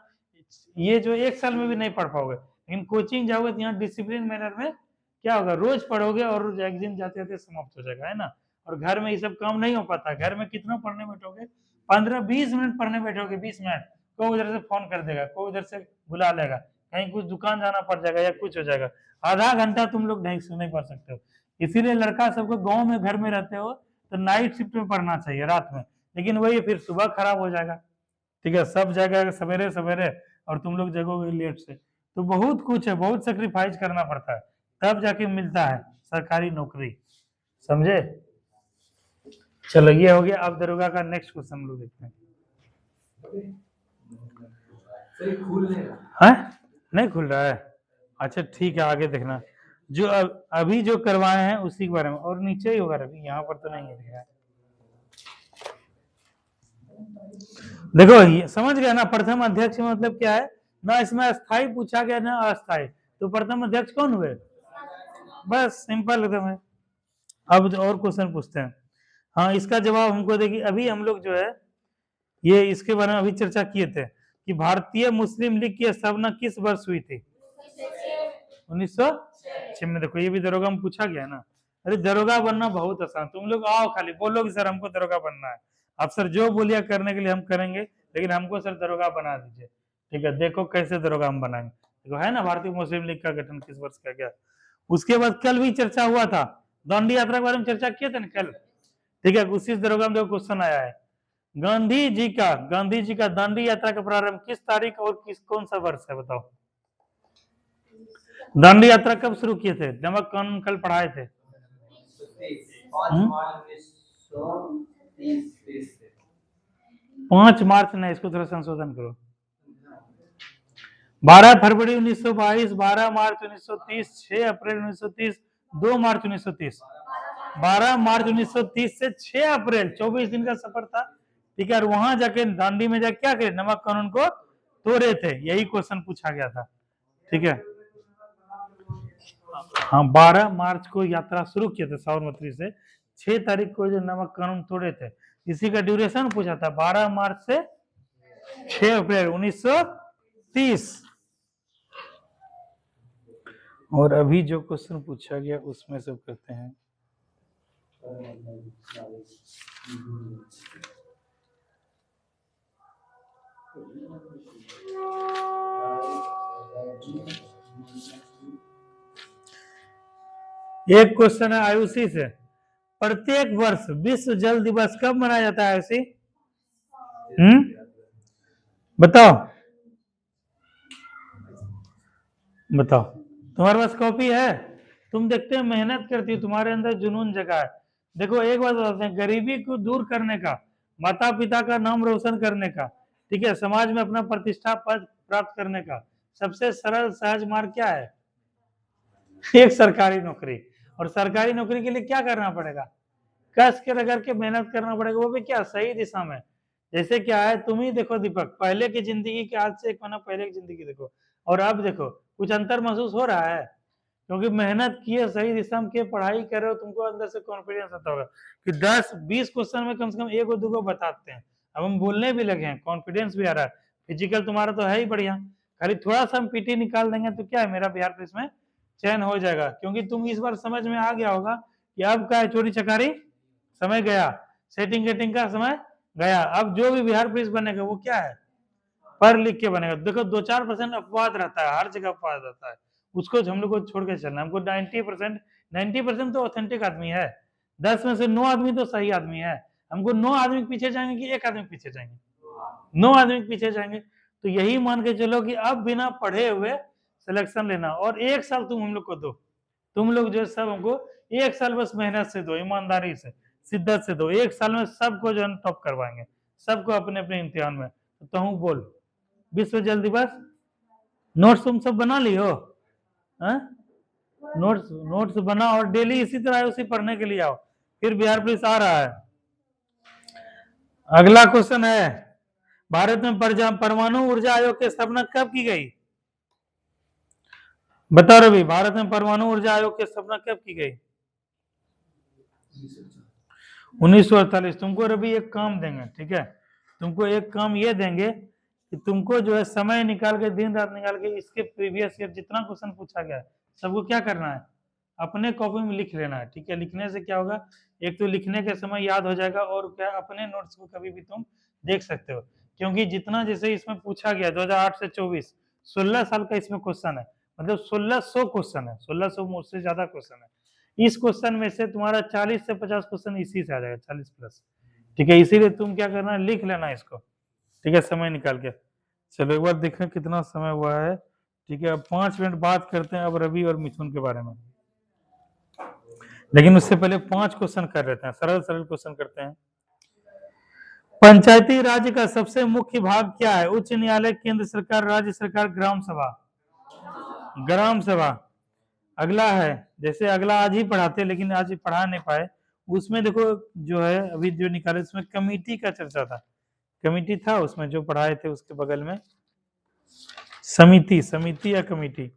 ये जो 1 साल में भी नहीं पढ़ पाओगे। लेकिन कोचिंग जाओगे तो यहाँ डिसिप्लिन मैनर में क्या होगा, रोज पढ़ोगे और एक दिन जाते जाते समाप्त हो जाएगा, है ना। और घर में ये सब काम नहीं हो पाता। घर में कितना पढ़ने बैठोगे, 15-20 मिनट पढ़ने बैठोगे, 20 मिनट कोई उधर से फोन कर देगा, कोई उधर से बुला लेगा, कहीं कुछ दुकान जाना पड़ जाएगा या कुछ हो जाएगा। आधा घंटा तुम लोग ढंग से नहीं पढ़ सकते हो। इसीलिए लड़का सबको गाँव में घर में रहते हो तो नाइट शिफ्ट में पढ़ना चाहिए, रात में। लेकिन वही फिर सुबह खराब हो जाएगा। ठीक है, सब जाएगा सवेरे सवेरे और तुम लोग जगोगे लेट से। तो बहुत कुछ है, बहुत सेक्रीफाइस करना पड़ता है, तब जाके मिलता है सरकारी नौकरी, समझे। चलो ये हो गया। अब दरोगा का नेक्स्ट क्वेश्चन हम लोग देखते हैं। नहीं खुल रहा है, अच्छा ठीक है, आगे देखना। जो अभी जो करवाए हैं उसी के बारे में, और नीचे ही होगा रवि, यहाँ पर तो नहीं है। देखो ये समझ गया ना, प्रथम अध्यक्ष मतलब क्या है ना, इसमें स्थायी पूछा गया ना अस्थायी, तो प्रथम अध्यक्ष कौन हुए, बस सिंपल एकदम है। अब और क्वेश्चन पूछते हैं। हाँ, इसका जवाब हमको देखिए, अभी हम लोग जो है ये इसके बारे में अभी चर्चा किए थे कि भारतीय मुस्लिम लीग की स्थापना किस वर्ष हुई थी, 1906 में। देखो ये भी दरोगा में पूछा गया ना। अरे दरोगा बनना बहुत आसान, तुम लोग आओ खाली बोलो कि सर हमको दरोगा बनना है, आप सर जो बोलिए करने के लिए हम करेंगे, लेकिन हमको सर दरोगा बना दीजिए। ठीक है, देखो कैसे दरोगा हम बनाएंगे। देखो है ना, भारतीय मुस्लिम लीग का गठन किस वर्ष किया गया। उसके बाद कल भी चर्चा हुआ था, दांडी यात्रा के बारे में चर्चा किए थे ना कल। ठीक है, उसी दरोगा में देखो क्वेश्चन आया है, गांधी जी का दांडी यात्रा का प्रारंभ किस तारीख और कौन सा वर्ष है, बताओ। दांडी यात्रा कब शुरू किए थे, नमक कानून कल पढ़ाए थे। 5 मार्च नहीं, इसको थोड़ा संशोधन करो। 12 फरवरी 1922, 12 मार्च 1930, 6 अप्रैल 1930, 2 मार्च 1930। 12 मार्च 1930 से 6 अप्रैल 24 दिन का सफर था। ठीक है, और वहां जाके दांडी में जाके क्या करे, नमक कानून को तोड़े थे, यही क्वेश्चन पूछा गया था। ठीक है, हाँ 12 मार्च को यात्रा शुरू किए थे साबरमती से, 6 तारीख को जो नमक कानून तोड़े थे। इसी का ड्यूरेशन पूछा था, 12 मार्च से 6 अप्रैल 1930। और अभी जो क्वेश्चन पूछा गया उसमें सब करते हैं। एक क्वेश्चन है आयुषी से, प्रत्येक वर्ष विश्व जल दिवस कब मनाया जाता है ऐसे? बताओ बताओ, तुम्हारे पास कॉपी है? तुम देखते हो मेहनत करती हो, तुम्हारे अंदर जुनून जगा है। देखो एक बात बताते हैं, गरीबी को दूर करने का, माता पिता का नाम रोशन करने का, ठीक है, समाज में अपना प्रतिष्ठा पद प्राप्त करने का सबसे सरल सहज मार्ग क्या है? एक सरकारी नौकरी। और सरकारी नौकरी के लिए क्या करना पड़ेगा? कस के रगड़ के मेहनत करना पड़ेगा, वो भी क्या सही दिशा में। जैसे क्या है, तुम ही देखो दीपक, पहले की जिंदगी के आज से 1 महीना पहले की जिंदगी देखो और अब देखो, कुछ अंतर महसूस हो रहा है? क्योंकि मेहनत किए, सही दिशा में किए, पढ़ाई कर रहे हो, तुमको अंदर से कॉन्फिडेंस आता होगा कि 10-20 क्वेश्चन में कम से कम 1 और 2 को बताते हैं। अब हम बोलने भी लगे हैं, कॉन्फिडेंस भी आ रहा है। फिजिकल तुम्हारा तो है ही बढ़िया, खाली थोड़ा सा हम पीटी निकाल देंगे तो क्या है, मेरा बिहार पुलिस में चयन हो जाएगा। क्योंकि तुम इस बार समझ में आ गया होगा कि अब क्या है, चोरी चकारी समय गया, सेटिंग गेटिंग का समय गया। अब जो भी बिहार पुलिस बनेगा वो क्या है, पढ़ लिख के बनेगा। देखो 2-4% अपवाद रहता है, हर जगह अपवाद रहता है, उसको हम लोग को छोड़ के चलना। हमको 90% तो ऑथेंटिक आदमी है, 10 में से 9 आदमी तो सही आदमी है। हमको 9 आदमी के पीछे जाएंगे कि 1 आदमी के पीछे जाएंगे? 9 आदमी के पीछे जाएंगे। तो यही मान के चलो कि अब बिना पढ़े हुए सिलेक्शन लेना, और 1 साल तुम हम लोग को दो, तुम लोग जो सब हमको 1 साल बस मेहनत से दो, ईमानदारी से, शिद्दत से दो। 1 साल में सबको जो है टॉप करवाएंगे, सबको अपने अपने इम्तिहान में। तो हूँ बोल, विश्व जल दिवस नोट्स तुम सब बना ली हो? नोट्स बना और डेली इसी तरह उसी पढ़ने के लिए आओ, फिर बिहार पुलिस आ रहा है। अगला क्वेश्चन है, भारत में परमाणु ऊर्जा आयोग की स्थापना कब की गई? बताओ रवि, भारत में परमाणु ऊर्जा आयोग की स्थापना कब की गई? 1948। तुमको रवि एक काम देंगे, ठीक है, तुमको एक काम ये देंगे कि तुमको जो है समय निकाल के, दिन रात निकाल के, इसके प्रीवियस ईयर जितना क्वेश्चन पूछा गया है सबको क्या करना है, अपने कॉपी में लिख लेना है। ठीक है, लिखने से क्या होगा, एक तो लिखने के समय याद हो जाएगा, और क्या अपने नोट्स को कभी भी तुम देख सकते हो। क्योंकि जितना जैसे इसमें पूछा गया 2008 से 24, 16 साल का इसमें क्वेश्चन है, मतलब 1600 क्वेश्चन है, 1600 मुझसे ज्यादा क्वेश्चन है। इस क्वेश्चन में से तुम्हारा 40 से 50 क्वेश्चन इसी से आ जाएगा, 40 प्लस। ठीक है, इसीलिए तुम क्या करना है, लिख लेना इसको, ठीक है, समय निकाल के। चलो एक बार देखें कितना समय हुआ है। ठीक है, अब 5 मिनट बात करते हैं अब रवि और मिथुन के बारे में, लेकिन उससे पहले 5 क्वेश्चन कर लेते हैं, सरल सरल क्वेश्चन करते हैं। पंचायती राज का सबसे मुख्य भाग क्या है? उच्च न्यायालय, केंद्र सरकार, राज्य सरकार, ग्राम सभा। ग्राम सभा। अगला है, जैसे अगला आज ही पढ़ाते लेकिन आज पढ़ा नहीं पाए, उसमें देखो जो है अभी जो निकाले उसमें कमेटी का चर्चा था, कमेटी था उसमें जो पढ़ाए थे, उसके बगल में समिति, समिति या कमेटी।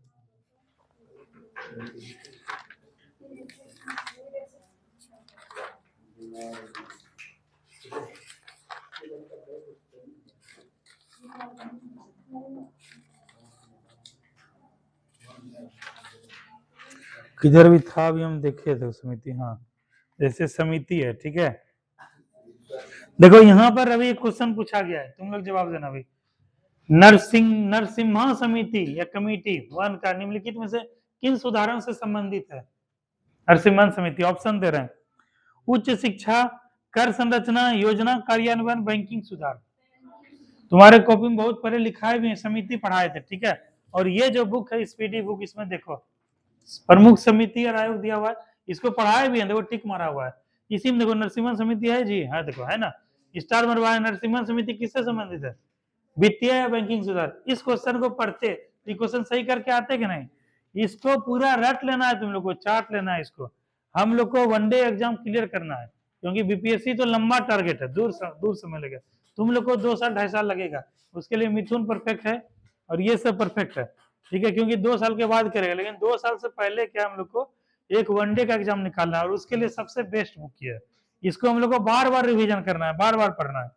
किधर भी था, अभी हम देखे थे समिति, हाँ जैसे समिति है। ठीक है, देखो यहाँ पर अभी एक क्वेश्चन पूछा गया है, तुम लोग जवाब देना। अभी नरसिम्हा समिति या कमेटी 1 का निम्नलिखित में से किन सुधारों से संबंधित है? नरसिम्हा समिति, ऑप्शन दे रहे हैं, उच्च शिक्षा, कर संरचना, योजना कार्यान्वयन, बैंकिंग सुधार। तुम्हारे कॉपी में बहुत पहले लिखाए भी है, समिति पढ़ाए थे। ठीक है, और ये जो बुक है स्पीडी बुक, इसमें देखो प्रमुख समिति और आयोग दिया हुआ है, इसको पढ़ाए भी है, देखो टिक मारा हुआ है। इसी में देखो नरसिम्हा समिति है जी, हाँ देखो है ना, स्टार मरवा है। नरसिम्हा समिति किससे संबंधित है? वित्तीय या बैंकिंग सुधार। इस क्वेश्चन को पढ़ते, ये क्वेश्चन सही करके आते कि नहीं, इसको पूरा रट लेना है तुम लोग को, चार्ट लेना है इसको। हम लोग को वनडे एग्जाम क्लियर करना है, क्योंकि बीपीएससी तो लंबा टारगेट है, दूर समय लगेगा, तुम लोग को 2 साल 2.5 साल लगेगा। उसके लिए मिथुन परफेक्ट है और ये सब परफेक्ट है। ठीक है, क्योंकि 2 साल के बाद करेगा, लेकिन 2 साल से पहले क्या हम लोग को एक वनडे का एग्जाम निकालना है, और उसके लिए सबसे बेस्ट बुक ये है। इसको हम लोग को बार बार रिवीजन करना है, बार बार पढ़ना है।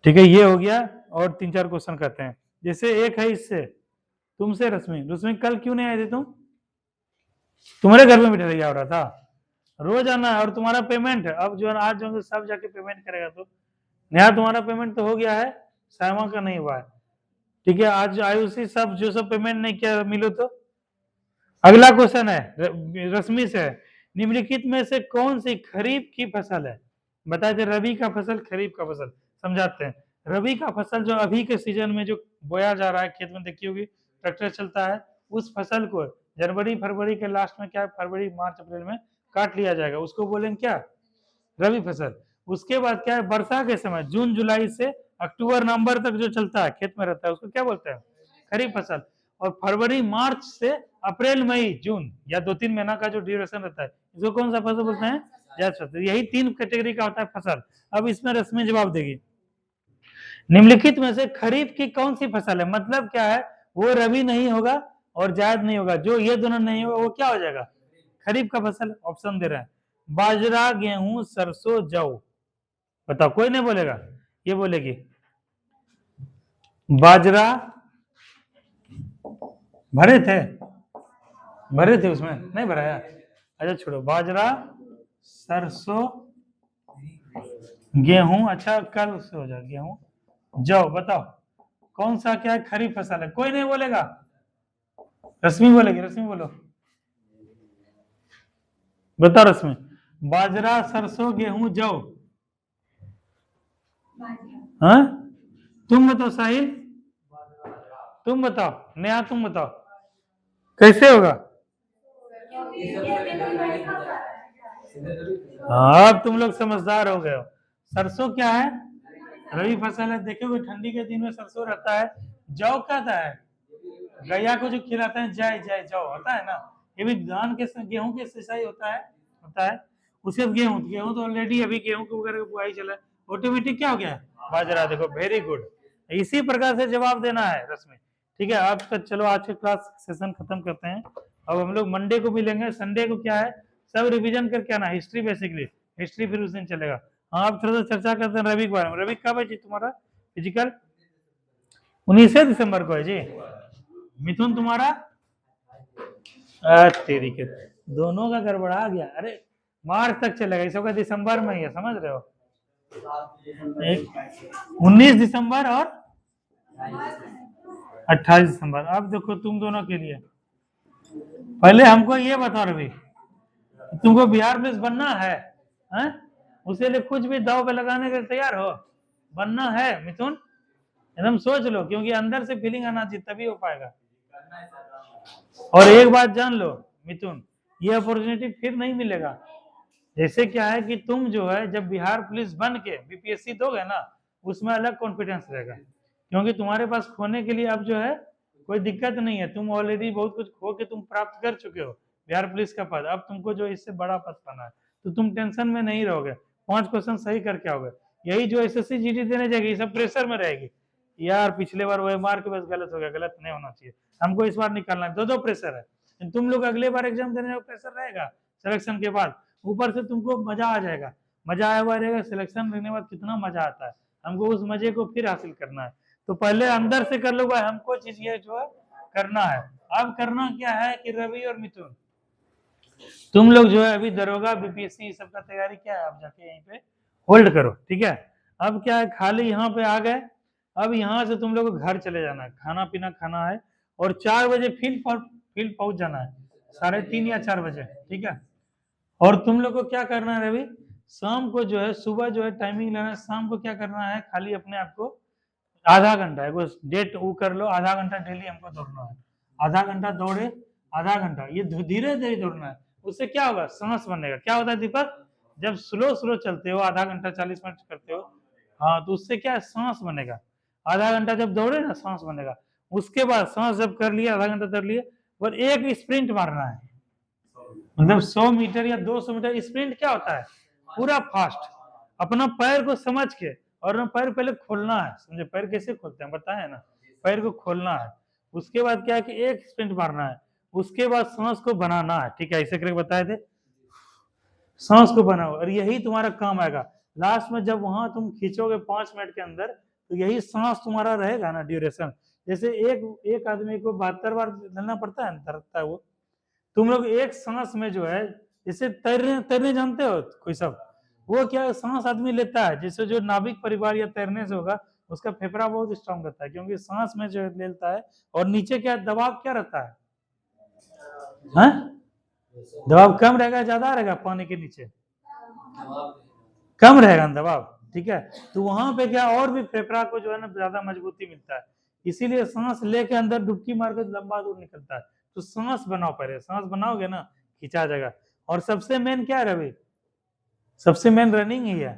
ठीक है, ये हो गया। और 3-4 क्वेश्चन करते हैं, जैसे एक है इससे तुमसे, रश्मि कल क्यों नहीं आए थे तुम? तुम्हारे घर में मिठाई आ रहा था, रोज आना है। और तुम्हारा पेमेंट अब जो है आज जो सब जाके पेमेंट करेगा, तो नया तुम्हारा पेमेंट तो हो गया है, सामा का नहीं हुआ है। ठीक है, आज आयुषी सब जो सब पेमेंट नहीं किया मिलो तो। अगला क्वेश्चन है रश्मि से, निम्नलिखित में से कौन सी खरीफ की फसल है? बताए थे रबी का फसल, खरीफ का फसल। समझाते हैं। रबी का फसल जो अभी के सीजन में जो बोया जा रहा है, खेत में देखी होगी ट्रैक्टर चलता है, उस फसल को जनवरी फरवरी के लास्ट में क्या है, फरवरी मार्च अप्रैल में काट लिया जाएगा, उसको बोलेंगे क्या, रबी फसल। उसके बाद क्या है, वर्षा के समय जून जुलाई से अक्टूबर नवंबर तक जो चलता है खेत में रहता है, उसको क्या बोलते हैं, खरीफ फसल। और फरवरी मार्च से अप्रैल मई जून या 2-3 महीना का जो ड्यूरेशन रहता है, इसको कौन सा फसल बोलते हैं, जायद फसल। यही 3 कैटेगरी का होता है फसल। अब इसमें रस्मी जवाब देगी। निम्नलिखित में से खरीफ की कौन सी फसल है, मतलब क्या है, वो रबी नहीं होगा और जायद नहीं होगा, जो ये दोनों नहीं होगा वो क्या हो जाएगा, खरीफ का फसल। ऑप्शन दे रहे हैं, बाजरा, गेहूं, सरसों, जौ। बताओ, कोई नहीं बोलेगा, ये बोलेगी बाजरा। भरे थे उसमें नहीं भराया, अच्छा छोड़ो। बाजरा, सरसों, गेहूं, अच्छा कल उससे हो जाए, गेहूं, जौ। बताओ कौन सा क्या है, खरीफ फसल है। कोई नहीं बोलेगा, रश्मि बोलेगी, रश्मि बोलो, बताओ रश्मि। बाजरा, सरसों, गेहूं, जौ। हाँ, तुम बताओ साहिल, तुम बताओ, नेहा तुम बताओ, कैसे होगा। हाँ, अब तुम लोग समझदार हो गए हो। सरसों क्या है, रबी फसल है। देखोगे ठंडी के दिन में सरसों रहता है। जौ क्या था है, गैया को जो खिलाते हैं, जय जय जौ होता है ना, ये भी धान के गेहूं के सिंचाई होता है। उसके गेहूं तो ऑलरेडी अभी गेहूं के वगैरह बुआई चला है, ऑटोमेटिक क्या हो गया, बाजरा। देखो वेरी गुड, इसी प्रकार से जवाब देना है रस्मी। ठीक है, आज का चलो आज के क्लास सेशन खत्म करते हैं। अब हम लोग मंडे को मिलेंगे। संडे को क्या है, सब रिवीजन करके आना, हिस्ट्री बेसिकली, हिस्ट्री फिर उस दिन चलेगा। हाँ, आप थोड़ा सा चर्चा करते हैं रवि के बारे में। रवि कब है जी तुम्हारा फिजिकल, 19 दिसंबर को है जी। मिथुन तुम्हारा, तेरी के दोनों का गड़बड़ा गया। अरे मार्च तक चलेगा, इस वक्त दिसंबर में ही है, समझ रहे हो। 19 दिसंबर और 28 दिसंबर। अब देखो तुम दोनों के लिए, पहले हमको ये बताओ रवि, तुमको बिहार पुलिस बनना है, हैं? उसके लिए कुछ भी दाव पे लगाने के लिए तैयार हो, बनना है मिथुन, एकदम सोच लो, क्योंकि अंदर से फीलिंग आना चाहिए तभी हो पाएगा। और एक बात जान लो मिथुन, ये अपॉर्चुनिटी फिर नहीं मिलेगा। जैसे क्या है कि तुम जो है जब बिहार पुलिस बन के बीपीएससी दोगे ना, उसमें अलग कॉन्फिडेंस रहेगा, क्योंकि तुम्हारे पास खोने के लिए अब जो है कोई दिक्कत नहीं है। तुम ऑलरेडी बहुत कुछ खो के तुम प्राप्त कर चुके हो बिहार पुलिस का पद। अब तुमको जो इससे बड़ा पद पाना है, तो तुम टेंशन में नहीं रहोगे, 5 क्वेश्चन सही करके आओगे। यही जो एसएससी जीडी देने जाएगी, सब प्रेशर में रहेगी, यार पिछले बार वो मार्क बस गलत हो गया, गलत नहीं होना चाहिए, हमको इस बार निकालना है। दो प्रेशर है। तुम लोग अगले बार एग्जाम देने में प्रेशर रहेगा सिलेक्शन के बाद, ऊपर से तुमको मजा आ जाएगा, मजा आया हुआ रहेगा। सिलेक्शन लेने के बाद कितना मजा आता है, हमको उस मजे को फिर हासिल करना है। तो पहले अंदर से कर लो भाई, हमको चीज ये जो है करना है। अब करना क्या है कि रवि और मिथुन, तुम लोग जो है अभी दरोगा बीपीएससी सब का तैयारी क्या है, आप जाके यहीं पे होल्ड करो, ठीक है। अब क्या है, खाली यहाँ पे आ गए, अब यहाँ से तुम लोग को घर चले जाना है, खाना पीना खाना है, और 4 बजे फील्ड पहुंच जाना है, 3:30 या 4 बजे, ठीक है। और तुम लोग को क्या करना है रवि, शाम को जो है, सुबह जो है टाइमिंग लेना है, शाम को क्या करना है, खाली अपने आप को आधा घंटा है, डेट वो कर लो, आधा घंटा डेली हमको दौड़ना है। आधा घंटा दौड़े, आधा घंटा ये धीरे धीरे दौड़ना है। उससे क्या होगा, सांस बनेगा। क्या होता है दीपक, जब स्लो चलते हो, आधा घंटा 40 मिनट करते हो, हाँ, तो उससे क्या सांस बनेगा। आधा घंटा जब दौड़े ना, सांस बनेगा। उसके बाद सांस जब कर लिया, आधा घंटा दौड़ लिए, और एक स्प्रिंट मारना है, मतलब 100 मीटर या 200 मीटर। स्प्रिंट क्या होता है, पूरा फास्ट, अपना पैर को समझ के, और ना पैर पहले खोलना है, समझे पैर कैसे खोलते हैं बताए ना, पैर को खोलना है। उसके बाद क्या है कि एक स्प्रिंट मारना है, उसके बाद सांस को बनाना है, ठीक है, ऐसे करके बताए थे, सांस को बनाओ, और यही तुम्हारा काम आएगा। लास्ट में जब वहां तुम खींचोगे 5 मिनट के अंदर, तो यही सांस तुम्हारा रहेगा ना ड्यूरेशन। जैसे एक आदमी को 72 बार चलना पड़ता है, तरकता है वो, तुम लोग एक सांस में जो है, जैसे तैरने जानते हो कोई सब, वो क्या सांस आदमी लेता है, जैसे जो नाविक परिवार या तैरने से होगा, उसका फेफड़ा बहुत स्ट्रांग रहता है, क्योंकि सांस में जो लेता है, और नीचे क्या दबाव क्या रहता है, हाँ? दबाव कम रहेगा ज्यादा रहेगा पानी के नीचे? कम रहेगा ना दबाव, ठीक है। तो वहां पे क्या और भी फेफड़ा को जो है ना ज्यादा मजबूती मिलता है, इसीलिए सांस लेके अंदर डुबकी मार के लंबा दूर निकलता है। तो सांस बनाओ, पहले सांस बनाओगे ना खिंचा जाएगा। और सबसे मेन क्या है रवि? सबसे मेन रनिंग ही है,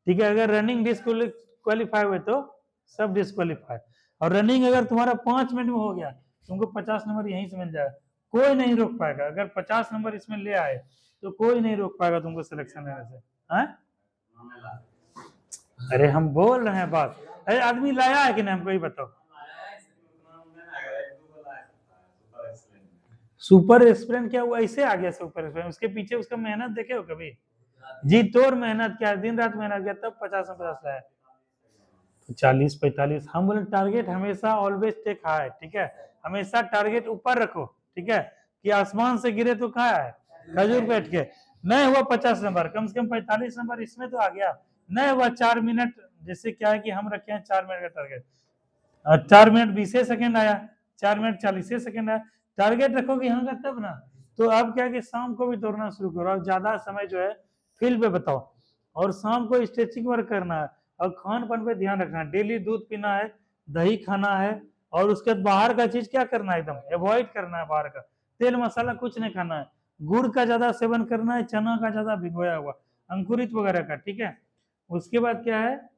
ठीक है। अगर रनिंग डिस्क्वालीफाई हुए तो सब डिस्क्वालीफाई। और रनिंग अगर तुम्हारा 5 मिनट में हो गया, तुमको 50 नंबर यहीं से मिल जाएगा, कोई नहीं रोक पाएगा। अगर 50 नंबर इसमें ले आए तो कोई नहीं रोक पाएगा तुमको सिलेक्शन लेने से। है? अरे हम बोल रहे हैं बात, अरे आदमी लाया है कि नहीं हमको ही बताओ। सुपर स्प्रेंट क्या हुआ, ऐसे आ गया सुपर स्प्रेंट? उसके पीछे उसका मेहनत देखे हो कभी? जी तोड़ मेहनत क्या, दिन रात मेहनत किया तब 50 में 50 लाया। तो 40 45 हम बोले टारगेट हमेशा ऑलवेज टेक हाई, ठीक है। हमेशा टारगेट ऊपर रखो, ठीक है, कि आसमान से गिरे तो कहाँ है, खजूर बैठ के। नहीं हुआ 50 नंबर, कम से कम 45 नंबर इसमें तो आ गया। नहीं हुआ 4 मिनट, जैसे क्या है कि हम रखे हैं 4 मिनट का टारगेट, 4 मिनट 20 सेकंड आया, 4 मिनट 40 सेकंड आया, टारगेट रखोगे यहाँ का तब ना। तो अब क्या कि शाम को भी दौड़ना शुरू करो, और ज्यादा समय जो है फील्ड पे बताओ। और शाम को स्ट्रेचिंग वर्क करना है, और खान पान पे ध्यान रखना है। डेली दूध पीना है, दही खाना है, और उसके बाद बाहर का चीज क्या करना है, एकदम अवॉइड करना है। बाहर का तेल मसाला कुछ नहीं खाना है, गुड़ का ज्यादा सेवन करना है, चना का ज्यादा भिगोया हुआ, अंकुरित वगैरह का, ठीक है। उसके बाद क्या है,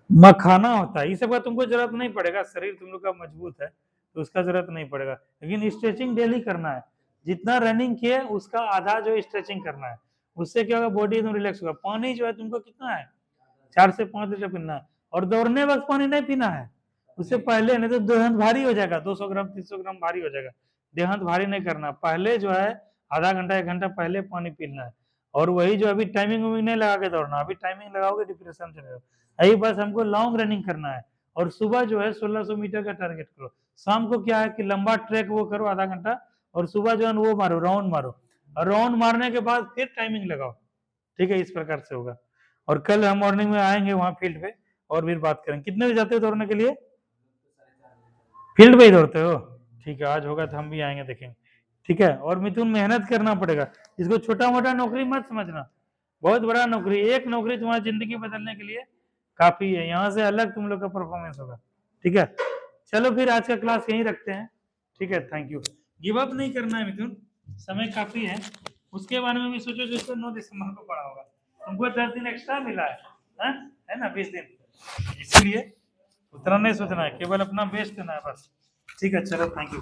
मखाना होता है, ये सब का तुमको जरूरत नहीं पड़ेगा, शरीर तुम लोग का मजबूत है तो उसका जरूरत नहीं पड़ेगा। लेकिन स्ट्रेचिंग डेली करना है, जितना रनिंग किए उसका आधा जो स्ट्रेचिंग करना है, उससे क्या होगा, बॉडी एकदम रिलैक्स होगा। पानी जो है तुमको कितना है, 4 से 5 लीटर पीना है। और दौड़ने वक्त पानी नहीं पीना है, उससे पहले, नहीं तो देहांत भारी हो जाएगा, 200 ग्राम 300 ग्राम भारी हो जाएगा। देहांत भारी नहीं करना, पहले जो है आधा घंटा 1 घंटा पहले पानी पीना है। और वही जो अभी टाइमिंग नहीं लगा के दौड़ना, अभी टाइमिंग लगाओगे डिप्रेशन चले जाओगे। यही बस हमको लॉन्ग रनिंग करना है। और सुबह जो है 1600 मीटर का टारगेट करो। शाम को क्या है कि लंबा ट्रैक वो करो आधा घंटा, और सुबह जो है वो मारो, राउंड मारो, और राउंड मारने के बाद फिर टाइमिंग लगाओ, ठीक है। इस प्रकार से होगा। और कल हम मॉर्निंग में आएंगे वहां फील्ड पे और फिर बात करेंगे। कितने बजे जाते हो दौड़ने के लिए? फील्ड पे ही दौड़ते हो, ठीक है। आज होगा तो हम भी आएंगे, देखेंगे, ठीक है। और मिथुन मेहनत करना पड़ेगा, इसको छोटा मोटा नौकरी मत समझना, बहुत बड़ा नौकरी। एक नौकरी तुम्हारी जिंदगी बदलने के लिए काफी है, यहाँ से अलग तुम लोग का परफॉर्मेंस होगा, ठीक है। चलो फिर आज का क्लास यहीं रखते हैं, ठीक है। Thank you. गिव अप नहीं करना है मिथुन, समय काफी है। उसके बारे में भी सोचो जो 9 दिसंबर को पढ़ा होगा, हमको 10 दिन एक्स्ट्रा मिला है ना, 20 दिन, इसलिए उतना नहीं सोचना है, केवल अपना बेस्ट देना है बस, ठीक है। चलो थैंक यू।